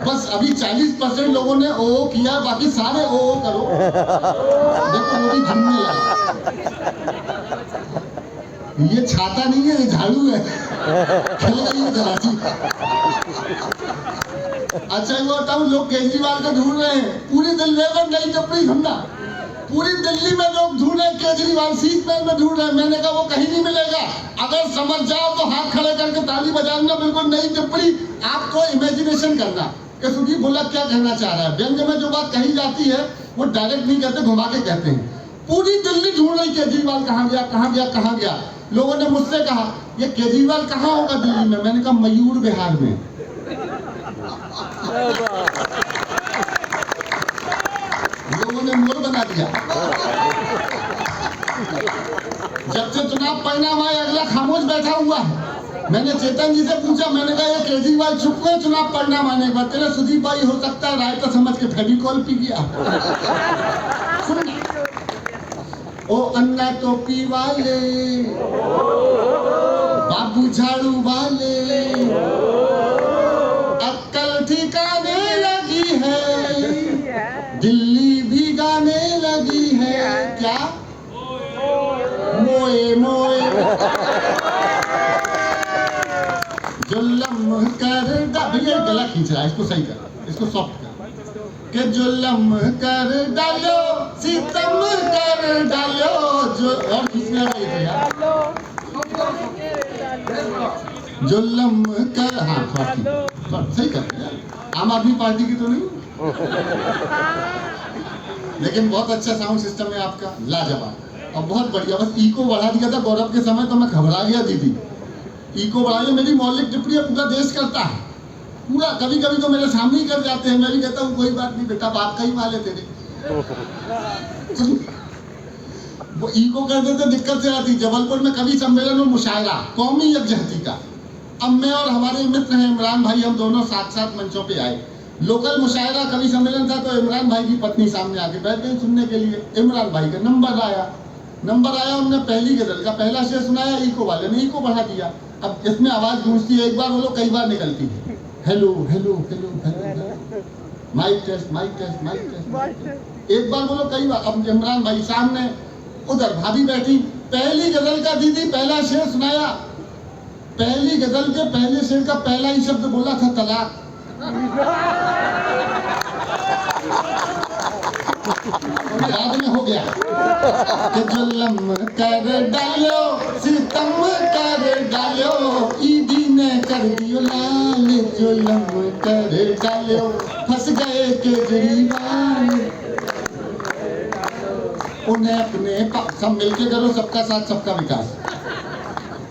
बस अभी 40% लोगों ने ओ किया, बाकी सारे ओ करो। देखो वो भी झूमने लगा। ये छाता नहीं है, ये झाड़ू है। खेल रही है जरासी। अच्छा ये बताऊं, लोग केजरीवाल को ढूंढ रहे हैं पूरी दिल्ली में, नई टपरी सुनना, पूरी दिल्ली में लोग ढूंढ रहे केजरीवाल, सीट में ढूंढ रहे। मैंने कहा वो कहीं नहीं मिलेगा। अगर समझ जाओ तो हाथ खड़े करके ताली बजाना, बिल्कुल नई टिप्पणी। आपको इमेजिनेशन करना कि सुदीप बोला क्या कहना चाह रहा है। व्यंग्य में जो बात कही जाती है वो डायरेक्ट नहीं कहते, घुमा के कहते हैं। पूरी दिल्ली ढूंढ रही केजरीवाल कहाँ गया कहाँ गया कहाँ गया। लोगों ने मुझसे कहा ये केजरीवाल कहाँ होगा दिल्ली में? मैंने कहा मयूर विहार में। लोगों ने मोर बना दिया। जब से चुनाव परिणाम आए अगला खामोश बैठा हुआ है। मैंने चेतन जी से पूछा, मैंने कहा ये केजरीवाल चुप हुए चुनाव परिणाम आने के बाद? तेरा सुदीप भाई हो सकता है रायता समझ के फेविकॉल पी गया। ओ अन्ना टोपी वाले, बाबू झाड़ू वाले, चला, इसको सही कर, इसको सॉफ्ट कर। कि जुल्म कर डालो, सितम कर डालो, जो और किसने लगाई थी यार? जुल्म कर, हाँ सही कर यार, आम आदमी पार्टी की तो नहीं, लेकिन बहुत अच्छा साउंड सिस्टम है आपका, लाजवाब और बहुत बढ़िया। बस इको बढ़ा दिया था गौरव के समय तो मैं घबरा गया दीदी, इको बढ़ा दिया। मेरी मौलिक टिप्पणी पूरा देश करता है, पूरा, कभी कभी तो मेरे सामने ही कर जाते हैं, मैं भी कहता हूँ कोई बात नहीं बेटा, बात का ही माले तेरे। वो इको कर देते, दिक्कत से आती। जबलपुर में कवि सम्मेलन और मुशायरा कौमी यकजहती का, अब मैं और हमारे मित्र हैं इमरान भाई, हम दोनों साथ साथ मंचों पे आए। लोकल मुशायरा कवि सम्मेलन था तो इमरान भाई की पत्नी सामने आके बैठ गई सुनने के लिए। इमरान भाई का नंबर आया, उन्होंने पहली गजल का पहला शेर सुनाया, इको वाले ने इको बढ़ा दिया। अब इसमें आवाज गूंजती है, एक बार बोलो कई बार निकलती है, hello hello hello hello, mic test mic test mic test, एक बार बोलो कई बार। अब इमरान भाई सामने, उधर भाभी बैठी, पहली गजल का दीदी पहला शेर सुनाया, पहली गजल के पहले शेर का पहला ही शब्द बोला था तलाक। बाद में हो गया कि जुल्म कर डालो, सितम कर डालो, ईदी ने कर दियो लाल, जुल्म कर डालो, फंस गए केजरीवाल। उन्हें अपने सब मिलके करो, सबका साथ सबका विकास,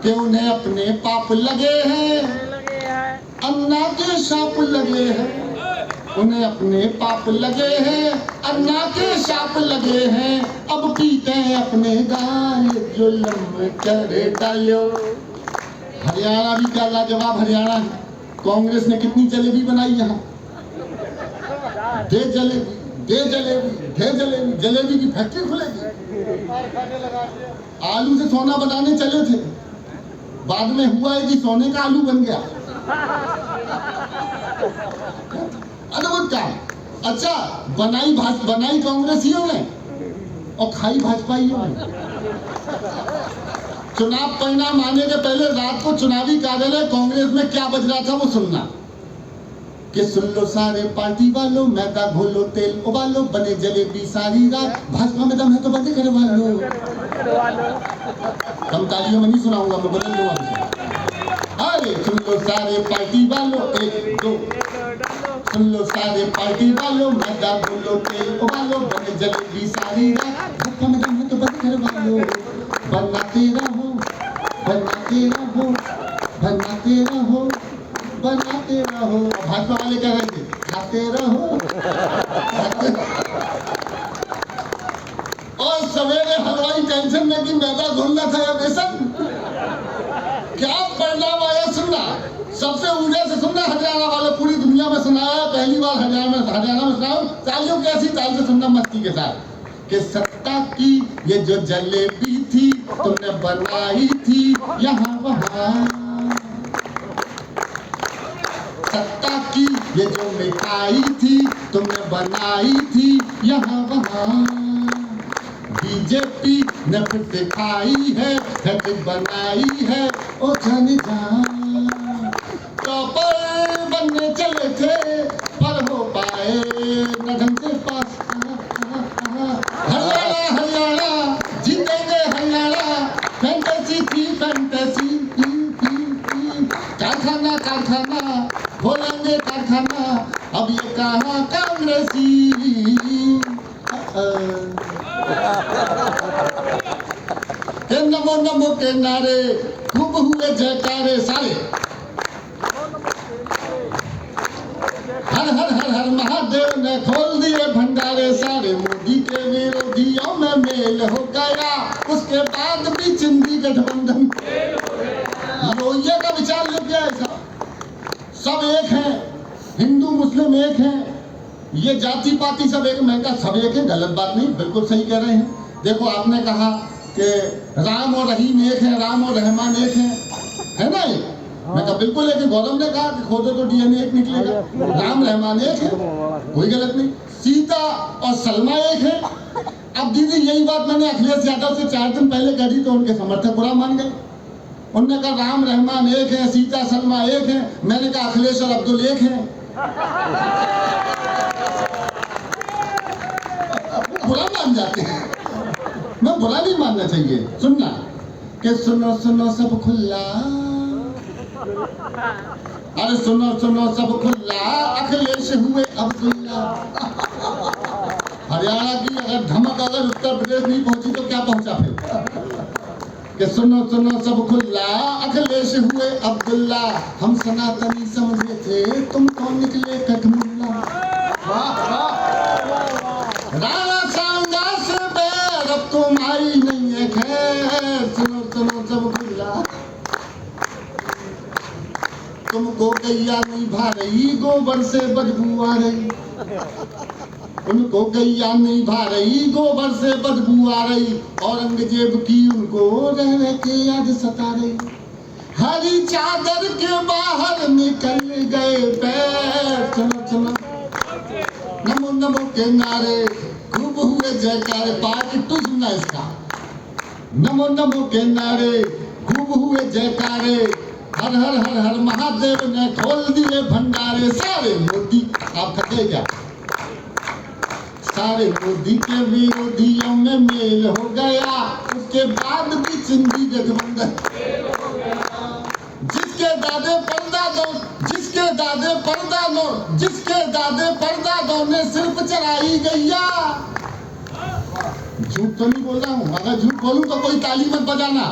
कि उन्हें अपने पाप लगे हैं, अन्ना के शाप लगे हैं, उन्हें अपने पाप लगे हैं, अन्ना के शाप लगे हैं, अब पीते हैं अपने गाल, जुल्म कर डालो। हरियाणा भी क्या लाजवाब हरियाणा है, कांग्रेस ने कितनी जलेबी बनाई यहाँ, दे जलेबी दे जलेबी दे जलेबी, जलेबी की फैक्ट्री खुलेगी। आलू से सोना बनाने चले थे, बाद में हुआ है कि सोने का आलू बन गया। अद्भुत काम। अच्छा, बनाई कांग्रेसियों ने और खाई भाजपाइयों ने। चुनाव परिणाम आने के पहले रात को चुनावी कार्यालय कांग्रेस में क्या बज रहा था वो सुनना, कि सुन लो सारे पार्टी वालों, मैदा घोलो तेल उबालो, बने जलेबी सारी रात, भाजपा में दम है तो बंदे करवा लो। कम तालियों में नहीं सुनाऊंगा मैं, बदल दूंगा। अरे सुन लो सारे पार्टी वालों, एक दो, सुन लो सारे पार्टी वालों, मैदा घोलो तेल उबालो, बने जलेबी सारी रात, भाजपा में दम है तो बंदे करवा लो। बनाते रहो बनाते रहो बनाते रहो बनाते रहो। भाजपा वाले कह रहे थे खाते रहो। और सवेरे हलवाई टेंशन में कि मैदा घोलना था या बेसन, क्या परिणाम आया सुनना, सबसे ऊंचे से सुनना। हरियाणा वाले पूरी दुनिया में सुनाया, पहली बार हरियाणा में सुनाओ। तालियों की ऐसी ताली से सुनना मस्ती के साथ, कि सत्ता की ये जो जलेबी थी तुमने बनाई थी यहाँ वहाँ, सत्ता की ये जो मिठाई थी तुमने बनाई थी यहाँ वहाँ, बीजेपी ने फिर दिखाई है बनाई है ओ जाने जा। टॉपर बनने चले थे पर हो पाए न ढंग से पास। हरियाणा हरियाणा जीतेंगे हरियाणा, फैंटेसी थी फैंटेसी, कारखाना कारखाना खोलेंगे कारखाना, अब ये कहाँ कांग्रेसी। नमो नमो के नारे खूब हुए जयकारे सारे, हर हर हर हर महादेव ने खोल दिए भंडारे सारे। मोदी के विरोधियों में मेल हो गया, उसके बाद भी चिंदी गठबंधन। लोहिया का विचार जो क्या है, सब एक हैं, हिंदू मुस्लिम एक हैं, ये जाति पाति सब एक। मैं कहा सब एक है, गलत बात नहीं, बिल्कुल सही कह रहे हैं। देखो आपने कहा कि राम और रहीम एक है, राम और रहमान एक है ना ये? मैं कहा बिल्कुल एक है। गौरव ने कहा कि खोदो तो डीएनए एक निकलेगा, राम रहमान एक है, कोई गलत नहीं। सीता और सलमा एक है। अब दीदी यही बात मैंने अखिलेश यादव से 4 दिन पहले कही तो उनके समर्थक बुरा मान गए। उन्होंने कहा राम रहमान एक है, सीता सलमा एक है। मैंने कहा अखिलेश और अब्दुल एक है। बुरा मान जाते हैं। मैं बुरा नहीं मानना चाहिए। सुनना कि सुनो सुनो सब खुला, अरे सुनो सुनो सब खुला, अखिलेश हुए अब्दुल्ला। हरियाणा की अगर धमक अगर उत्तर प्रदेश नहीं पहुंची तो क्या पहुंचा फिर? कि सुनो सुनो सब खुला, अखिलेश हुए अब्दुल्ला। हम सनातनी समझे थे, तुम तो निकले कठमुल्ला। राणा सांगा से बैर अब तुम्हारी नहीं है खैर। सुनो सुनो सब खुला, तुमको गैया नहीं भा रही, गोबर से बदबू आ रही। उनको गैया नहीं भा रही, गोबर से बदबू आ रही। औरंगजेब की उनको रह रह के याद सता रही। हरी चादर के बाहर निकल गए पैर। सुनो सुनो नमो नमो के नारे, खूब हुए जयकारे। पार्ट 2 सुनना इसका। नमो नमो के नारे, खूब हुए जयकारे। हर हर हर हर महादेव ने खोल दिए भंडारे। सारे मोदी, आप खटे क्या? सारे मोदी के विरोधियों में मेल हो गया। उसके बाद भी सिंधी गठबंधन। जिसके दादे परदादों ने सिर्फ चढ़ाई गैया। झूठ तो नहीं बोल रहा हूँ। अगर झूठ बोलूं तो कोई ताली मत बजाना,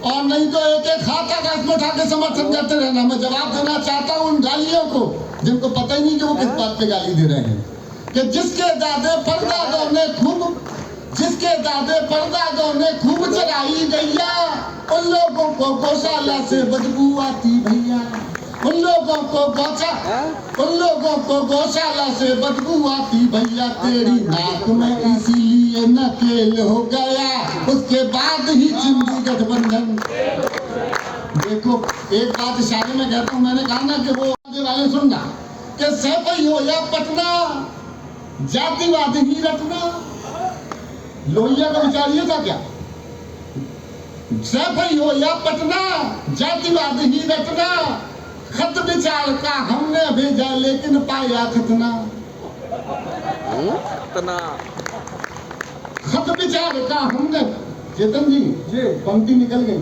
और नहीं तो एक एक हाथ आकाश में उठा के समर्थन करते रहना। मैं जवाब देना चाहता हूँ उन गालियों को जिनको पता ही नहीं कि वो किस बात पे गाली दे रहे हैं। कि जिसके दादे परदादों ने खूब चढ़ाई गैया, उन लोगों को गौशाला से बदबू आती भैया। उन लोगों को गौशाला से बदबू आती भैया। तेरी नाक में इसीलिए नकेल हो गया, उसके बाद ही सिंधी गठबंधन। देखो एक बात इशारे में कहता हूँ, मैंने कहा ना कि वो वाले सुनना कि सैफई हो या पटना, जातिवाद ही रटना। लोहिया का विचार ये था क्या? सैफई हो या पटना, जातिवाद ही रटना। खत विचार का हमने भेजा लेकिन पाया खतना। खत विचार का हमने, चेतन जी पंक्ति निकल गई।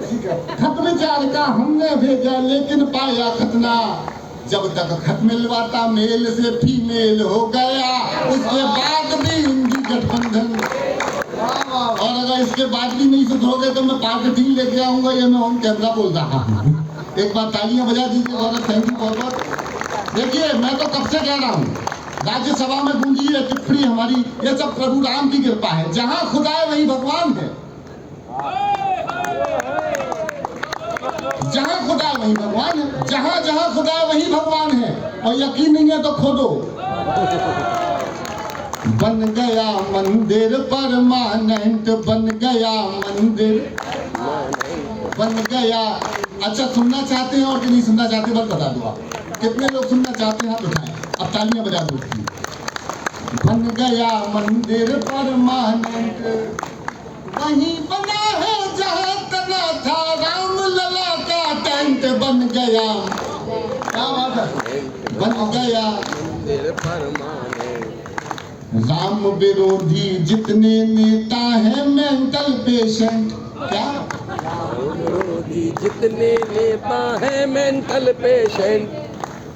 ठीक है। खत विचार का हमने भेजा लेकिन पाया खतना। जब तक खत मिलवाता मेल से फीमेल हो गया, उसके बाद भी हिंदी गठबंधन। और अगर इसके बाद भी नहीं सुधरोगे तो मैं पार्ट 3 लेके आऊंगा। ये मैं ऑन कैमरा बोल रहा हूँ। एक बार तालियां बजा दीजिए। बहुत थैंक यू बहुत बहुत। देखिए मैं तो कब से कह रहा हूँ, राज्यसभा में गूंजी है टिप्पणी हमारी, ये सब प्रभु राम की कृपा है। जहाँ खुदा है वही भगवान है। जहाँ खुदा वही भगवान है। जहाँ जहाँ खुदा वही भगवान है। और यकीन नहीं है तो खोदो। बन गया मंदिर परमानेंट, बन गया मंदिर, बन गया। अच्छा सुनना चाहते हैं और कि नहीं सुनना चाहते बस बता दो। आप कितने लोग सुनना चाहते हैं हाथ उठाएं। अब तालियां बजा दो। बन गया मंदिर परमानेंट, वहीं बना है जहाँ तना था राम लला का टेंट। बन गया, क्या बात है, बन गया राम विरोधी जितने नेता हैं मेंटल पेशेंट। क्या जितने नेता हैं मेंटल पेशेंट।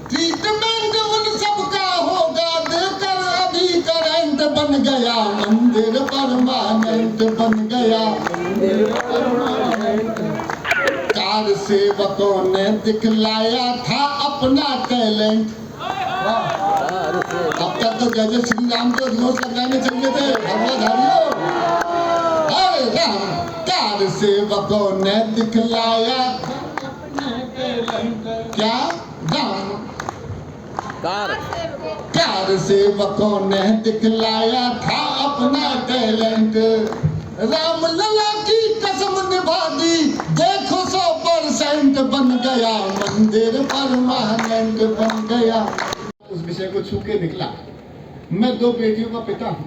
ट्रीटमेंट उन सबका होगा देकर अभी करंट। बन गया मंदिर परमानेंट, बन गया कार सेवकों ने दिखलाया था अपना टैलेंट। अब तक तो जय जय श्री राम को जोश लगाने चाहिए थे हवाधारियों। अरे राम कार सेवकों ने दिखलाया क्या? राम कार सेवकों ने दिखलाया था अपना टैलेंट। राम लला की कसम निभा दी, देखो 100% बन गया मंदिर परमानेंट, बन गया। उस विषय को छू के निकला। मैं 2 बेटियों का पिता हूँ।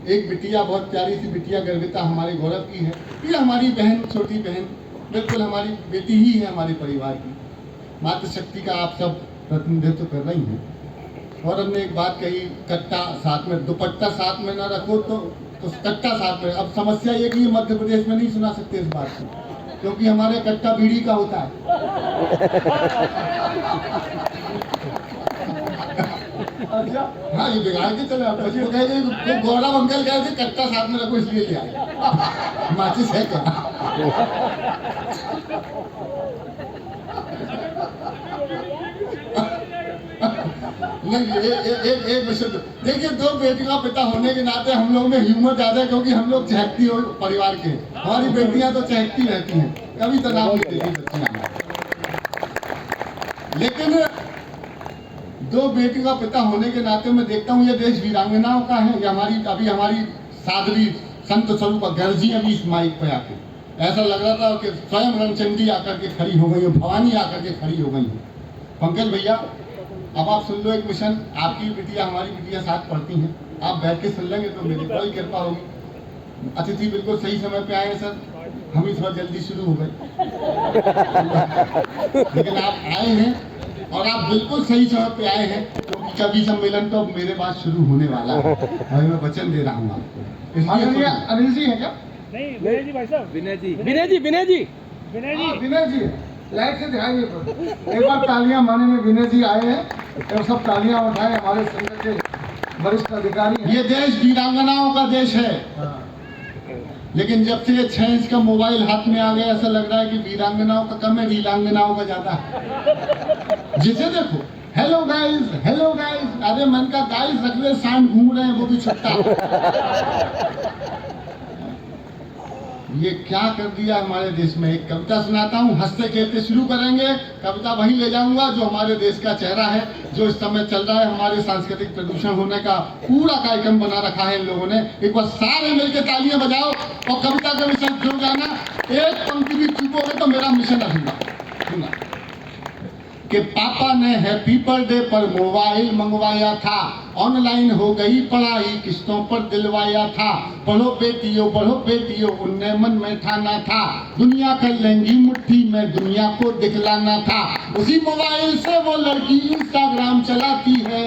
एक बिटिया, बहुत प्यारी सी बिटिया गर्विता हमारे गौरव की है। ये हमारी बहन, छोटी बहन, बिल्कुल हमारी बेटी ही है हमारे परिवार की। मातृशक्ति का आप सब प्रतिनिधित्व कर रही हैं। और हमने एक बात कही, कट्टा साथ में, दुपट्टा साथ में ना रखो तो कट्टा साथ में। अब समस्या ये कि मध्य प्रदेश में नहीं सुना सकते इस बात को, क्योंकि हमारे कट्टा बीड़ी का होता है। अच्छा, हाँ, ये बिगाड़ के चले आप। तो कहेंगे गौरव अंकल कहे थे कट्टा साथ में रखो इसलिए ले आए। माचिस है क्या? नहीं, एक विषय देखिए, दो बेटियों का पिता होने के नाते हम लोग में ह्यूमर ज्यादा है, क्योंकि हम लोग चहकती हो परिवार के। हमारी बेटियां तो चहकती रहती हैं, कभी तनाव नहीं देती बच्चियां। लेकिन दो बेटियों का पिता होने के नाते मैं देखता हूँ ये देश वीरांगनाओं का है। ये हमारी साध्वी संत स्वरूप गर्जी अभी इस माइक पे आके ऐसा लग रहा था कि स्वयं रणचंडी आकर के खड़ी हो गई, भवानी आकर के खड़ी हो गई। पंकज भैया, अब आप सुन लो एक मिशन। आपकी बिटिया हमारी बिटिया साथ पढ़ती हैं, आप बैठ के सुन लेंगे तो मेरी बड़ी कृपा होगी। अतिथि बिल्कुल सही समय पे आए सर, हम ही थोड़ा जल्दी शुरू हो गए। लेकिन आप आए हैं और आप बिल्कुल सही समय पे आए हैं, क्योंकि कवि सम्मेलन तो अब मेरे बाद शुरू होने वाला है और मैं वचन दे रहा हूँ आपको। इसलिए अनिल जी है क्या? नहीं, विनय जी भाई साहब। विनय जी लाइट से दिखाइए। एक बार तालियां माने में विनय जी आए हैं और सब तालियां उठाए। हमारे संघ के वरिष्ठ अधिकारी हैं। ये देश वीरांगनाओं का देश है। लेकिन जब से ये 6 इंच का मोबाइल हाथ में आ गया, ऐसा लग रहा है कि वीरांगनाओं का कम है, वीरांगनाओं का ज्यादा है। जिसे देखो हेलो गाइस, अरे मन का गाइस अगले सांड घूम रहे हैं, वो भी छुट्टा। ये क्या कर दिया हमारे देश में। एक कविता सुनाता हूँ, हंसते खेलते शुरू करेंगे। कविता वहीं ले जाऊंगा जो हमारे देश का चेहरा है, जो इस समय चल रहा है। हमारे सांस्कृतिक प्रदूषण होने का पूरा कार्यक्रम बना रखा है इन लोगों ने। एक बार सारे मिलकर तालियां बजाओ और कविता का मिशन जुड़ जाना। एक पंक्ति भी चूकोगे तो मेरा मिशन अधूरा। कि पापा ने हैप्पी बर्थडे पर मोबाइल मंगवाया था, ऑनलाइन हो गई पढ़ाई किस्तों पर दिलवाया था। पढ़ो बेटियों उनने मन में ठाना था, दुनिया कर लेंगी मुट्ठी में दुनिया को दिखलाना था। उसी मोबाइल से वो लड़की इंस्टाग्राम चलाती है,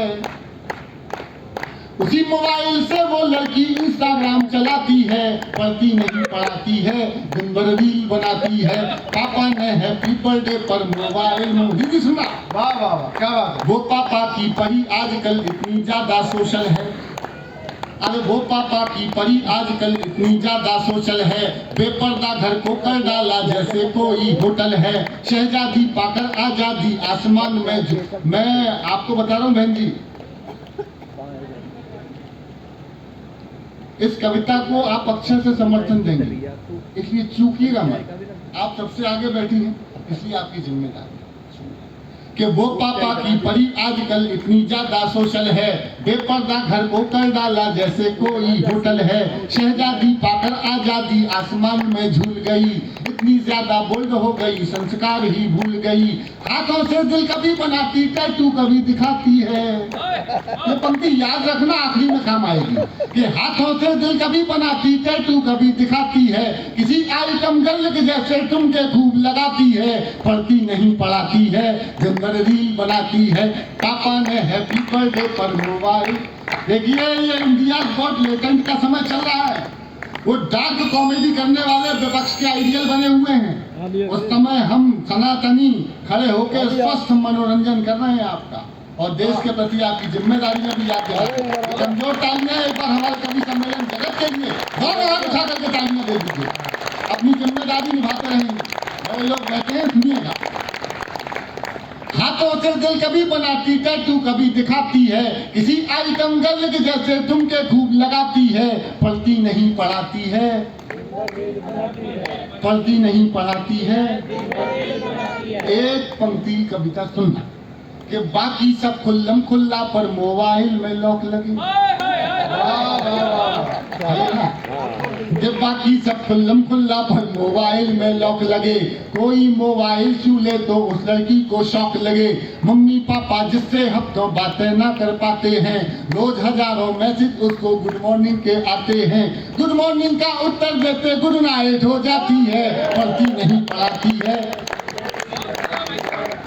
उसी मोबाइल से वो लड़की इंस्टाग्राम चलाती है। पढ़ती नहीं पढ़ाती है, दिन भर रील बनाती है। पापा ने हैप्पी बर्थडे पर मोबाइल में हिंदी सुना। वाह वाह वाह, क्या बात है। वो पापा की परी आजकल इतनी ज्यादा सोशल है। अरे वो पापा की परी आजकल इतनी ज्यादा सोशल है। बेपर्दा घर को कर डाला जैसे कोई होटल है। शहजादी पाकर आजादी आसमान में जो। मैं आपको बता रहा हूँ बहन जी, इस कविता को आप अक्षर से समर्थन देंगे, इसलिए चूकिएगा मत। आप सबसे आगे बैठी हैं, इसलिए आपकी जिम्मेदारी कि वो पापा की परी आजकल इतनी ज्यादा सोशल है। बेपर्दा घर को कर डाला जैसे कोई होटल है। शहजादी पाकर आजादी आसमान में झूल गई, इतनी ज्यादा बोल्ड हो गई संस्कार ही भूल गई। हाथों से दिल कभी बनाती, टैटू कभी दिखाती है। ये पंक्ति याद रखना, आखिरी में काम आएगी। कि हाथों से दिल कभी बनाती, टैटू कभी दिखाती है। किसी आइटम गर्ल के जैसे ठुमके खूब लगाती है। पढ़ती नहीं पढ़ाती है, रील बनाती है। पापा ने हैप्पी बर्थडे पर मोबाइल। देखिए ये इंडिया गॉट लेटेंट का समय चल रहा है। वो डार्क कॉमेडी करने वाले विपक्ष के आइडियल बने हुए हैं। उस समय हम सनातनी खड़े होकर स्वस्थ मनोरंजन कर रहे हैं आपका, और देश के प्रति आपकी जिम्मेदारियां भी याद दिला। कमजोर तालियां एक बार हमारे कवि सम्मेलन जगत के लिए दोनों हाथ उठा करके तालियां दे दीजिए। अपनी जिम्मेदारी निभाते रहेंगे। बड़े लोग बैठे हैं, सुनिएगा। हाथों से दिल कभी बनाती, टैटू कभी दिखाती है। किसी आइटम गर्ल के जैसे ठुमके खूब लगाती है। पढ़ती नहीं पढ़ाती है, पढ़ती नहीं पढ़ाती है। एक पंक्ति कविता सुनना कि बाकी सब खुल्लम खुल्ला पर मोबाइल में लॉक लगी। जब बाकी सब खुल्लम खुल्ला पर मोबाइल में लॉक लगे। कोई मोबाइल छू ले तो उस लड़की को शौक लगे। मम्मी पापा जिससे हफ्तों बातें ना कर पाते हैं, रोज हजारों मैसेज उसको गुड मॉर्निंग के आते हैं। गुड मॉर्निंग का उत्तर देते गुड नाइट हो जाती है। पढ़ती नहीं पढ़ाती है,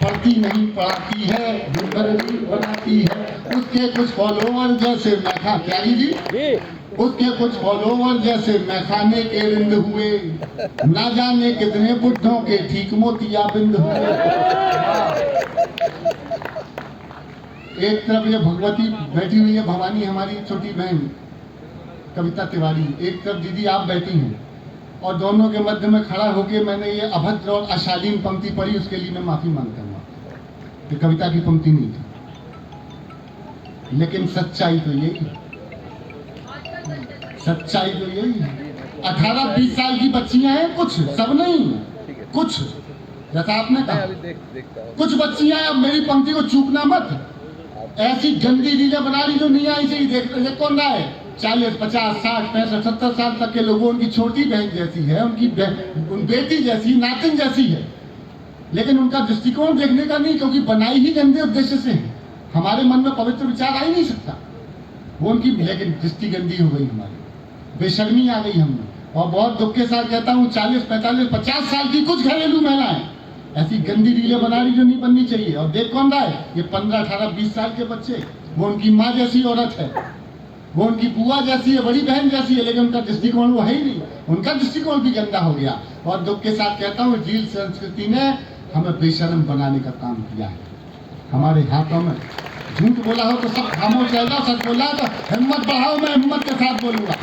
पढ़ती नहीं पढ़ाती है, दिन भर रील बनाती है। उसके कुछ फॉलोवर जैसे मैखा त्यागी जी, उसके कुछ फॉलोवर जैसे मैखाने के रिंद हुए, ना जाने कितने बुढ़ों के ठीक मोतियाबिंद हुए। एक तरफ ये भगवती बैठी हुई है, भवानी हमारी छोटी बहन कविता तिवारी, एक तरफ दीदी आप बैठी हैं, और दोनों के मध्य में खड़ा होकर मैंने ये अभद्र और अशालीन पंक्ति पढ़ी, उसके लिए मैं माफी मांगता हूँ। ये कविता की पंक्ति नहीं थी, लेकिन सच्चाई तो यही है, सच्चाई तो यही है। 18-20 साल की बच्चियां हैं, कुछ, सब नहीं, कुछ, जैसा आपने कहा कुछ बच्चियां। अब मेरी पंक्ति को चूकना मत, ऐसी गंदी रीलें बना रही जो नहीं आई से ही देख कौन रहा है। 40, 50, 60, 65, 70 साल तक के लोगों, उनकी छोटी बहन जैसी है, उनकी बेटी जैसी, नातिन जैसी है, लेकिन उनका दृष्टिकोण देखने का नहीं, क्योंकि बनाई ही गंदे उद्देश्य से है। हमारे मन में पवित्र विचार आ ही नहीं सकता, वो उनकी, लेकिन दृष्टि गंदी हो गई हमारी, बेशर्मी आ गई हमने। और बहुत दुख के साथ कहता हूँ 40, 45, 50 साल की कुछ घरेलू महिलाएं ऐसी गंदी रीलें बना रही जो नहीं बननी चाहिए। और देख कौन रहा है, ये 15, 18, 20 साल के बच्चे। वो उनकी माँ जैसी औरत है, वो उनकी बुआ जैसी है, बड़ी बहन जैसी है, लेकिन उनका दृष्टिकोण वो है ही नहीं, उनका दृष्टिकोण भी गंदा हो गया। और दुख के साथ कहता हूँ रील संस्कृति ने हमें बेशर्म बनाने का काम किया है। हमारे हाथों में झूठ बोला हो तो सब खामोश रह जाओ, सच बोला तो हिम्मत बढ़ाओ, मैं हिम्मत के साथ बोलूंगा।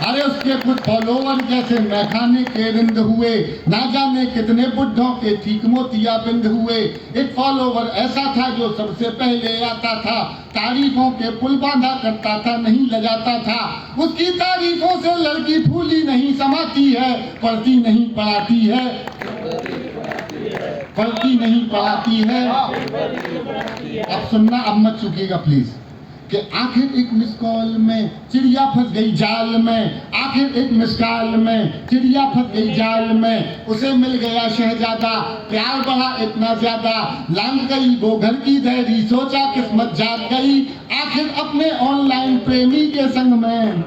अरे उसके कुछ फॉलोवर जैसे मैखाने के रिंद हुए, ना जाने कितने बुढ़ों के ठीक मोतियाबिंद हुए। एक फॉलोवर ऐसा था जो सबसे पहले आता था, तारीफों के पुल बांधा करता था, नहीं लगाता था। उसकी तारीफों से लड़की फूली नहीं समाती है, पढ़ती नहीं पढ़ाती है, पढ़ती नहीं पढ़ाती है। अब सुनना, अब मत चुकिएगा प्लीज, कि आखिर एक मिस कॉल में चिड़िया फंस गई जाल में, आखिर एक मिस कॉल में चिड़िया फंस गई जाल में। उसे मिल गया शहजादा, प्यार बढ़ा इतना ज्यादा, लांग गई वो घर की धैर्य, सोचा किस्मत जाग गई आखिर अपने ऑनलाइन प्रेमी के संग में।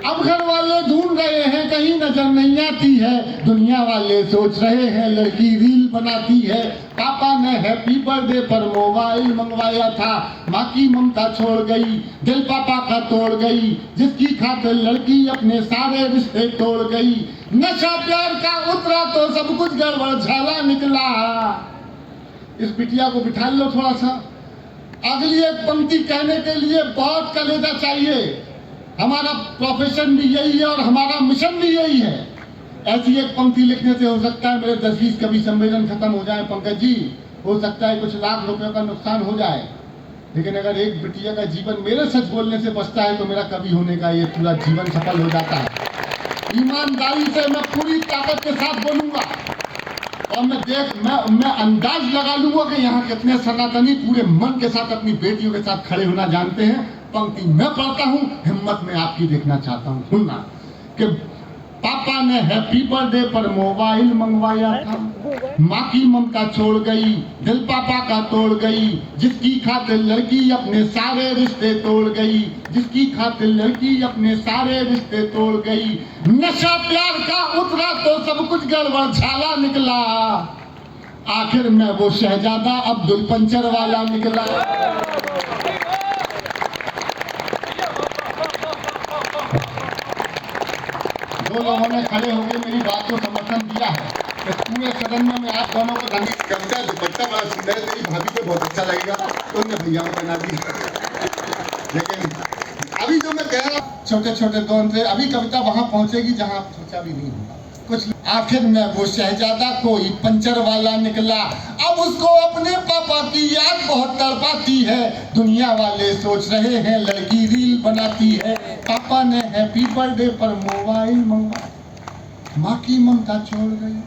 अब घर वाले ढूंढ रहे हैं, कहीं नजर नहीं आती है, दुनिया वाले सोच रहे हैं लड़की रील बनाती है। पापा ने हैप्पी बर्थडे पर मोबाइल मंगवाया था, माँ की ममता छोड़ गई, दिल पापा का तोड़ गई, जिसकी खातिर लड़की अपने सारे रिश्ते तोड़ गई। नशा प्यार का उतरा तो सब कुछ गड़बड़ झाला निकला। इस बिटिया को बिठा लो थोड़ा सा, अगली एक पंक्ति कहने के लिए बहुत कलेजा चाहिए। हमारा प्रोफेशन भी यही है और हमारा मिशन भी यही है। ऐसी एक पंक्ति लिखने से हो सकता है मेरे 10-20 कवि सम्मेलन खत्म हो जाए पंकज जी, हो सकता है कुछ लाख रुपयों का नुकसान हो जाए, लेकिन अगर एक बिटिया का जीवन मेरे सच बोलने से बचता है तो मेरा कवि होने का ये पूरा जीवन सफल हो जाता है। ईमानदारी से मैं पूरी ताकत के साथ बोलूंगा और मैं अंदाज लगा लूंगा कि यहाँ कितने सनातनी पूरे मन के साथ अपनी बेटियों के साथ खड़े होना जानते हैं। पंक्ति मैं पढ़ता हूँ, हिम्मत में आपकी देखना चाहता हूँ, सुनना कि पापा ने हैप्पी बर्थडे पर मोबाइल मंगवाया था, माँ की ममता छोड़ गई, दिल पापा का तोड़ गई, जिसकी खातिर लड़की अपने सारे रिश्ते तोड़ गई, जिसकी खातिर लड़की अपने सारे रिश्ते तोड़ गई। नशा प्यार का उतरा तो सब कुछ गड़बड़ झाला निकला, आखिर में वो शहजादा अब्दुल पंचर वाला निकला। दो लोगों ने खड़े होकर मेरी बात को समर्थन दिया है। इस पूरे सदन में मैं आप दोनों को धन्यवाद। कविता दुपट्टा बड़ा सुंदर है, तेरी भाभी को बहुत अच्छा लगेगा, तो उन्हें भैया को बना दी। लेकिन अभी जो मैं कह रहा हूँ, छोटे छोटे दौर से अभी कविता वहां पहुंचेगी जहां आप सोचा भी नहीं होगा कुछ। आखिर में वो शहजादा कोई पंचर वाला निकला, अब उसको अपने पापा की याद बहुत तड़पाती है, दुनिया वाले सोच रहे हैं लड़की रील बनाती है। पापा ने हैप्पी बर्थडे पर मोबाइल मंगवाया, माँ की ममता छोड़ गई।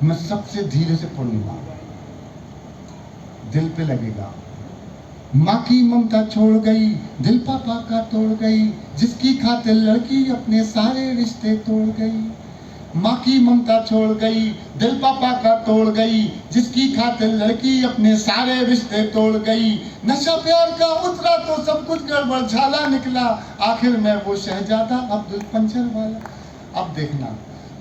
मैं सबसे धीरे से पढ़ूंगा, दिल पे लगेगा। माँ की ममता छोड़ गई, दिल पापा का तोड़ गई, जिसकी खातिर लड़की अपने सारे रिश्ते तोड़ गई। माँ की ममता छोड़ गई, दिल पापा का तोड़ गई, जिसकी खातिर लड़की अपने सारे रिश्ते तोड़ गई। नशा प्यार का उतरा तो सब कुछ गड़बड़ झाला निकला, आखिर में वो शहजादा अब्दुल पंचर वाला। अब देखना,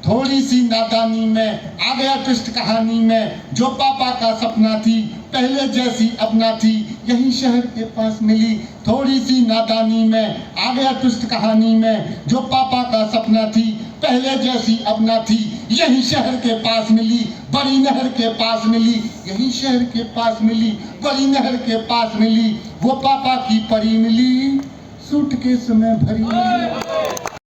थोड़ी सी नादानी में आ गया ट्विस्ट कहानी में, जो पापा का सपना थी पहले जैसी अपना थी, यही शहर के पास मिली। थोड़ी सी नादानी में आ गया ट्विस्ट कहानी में, जो पापा का सपना थी पहले जैसी अपना थी, यही शहर के पास मिली, बड़ी नहर के पास मिली, यही शहर के पास मिली, बड़ी नहर के पास मिली। वो पापा की परी मिली, सूटकेस में भरी मिली।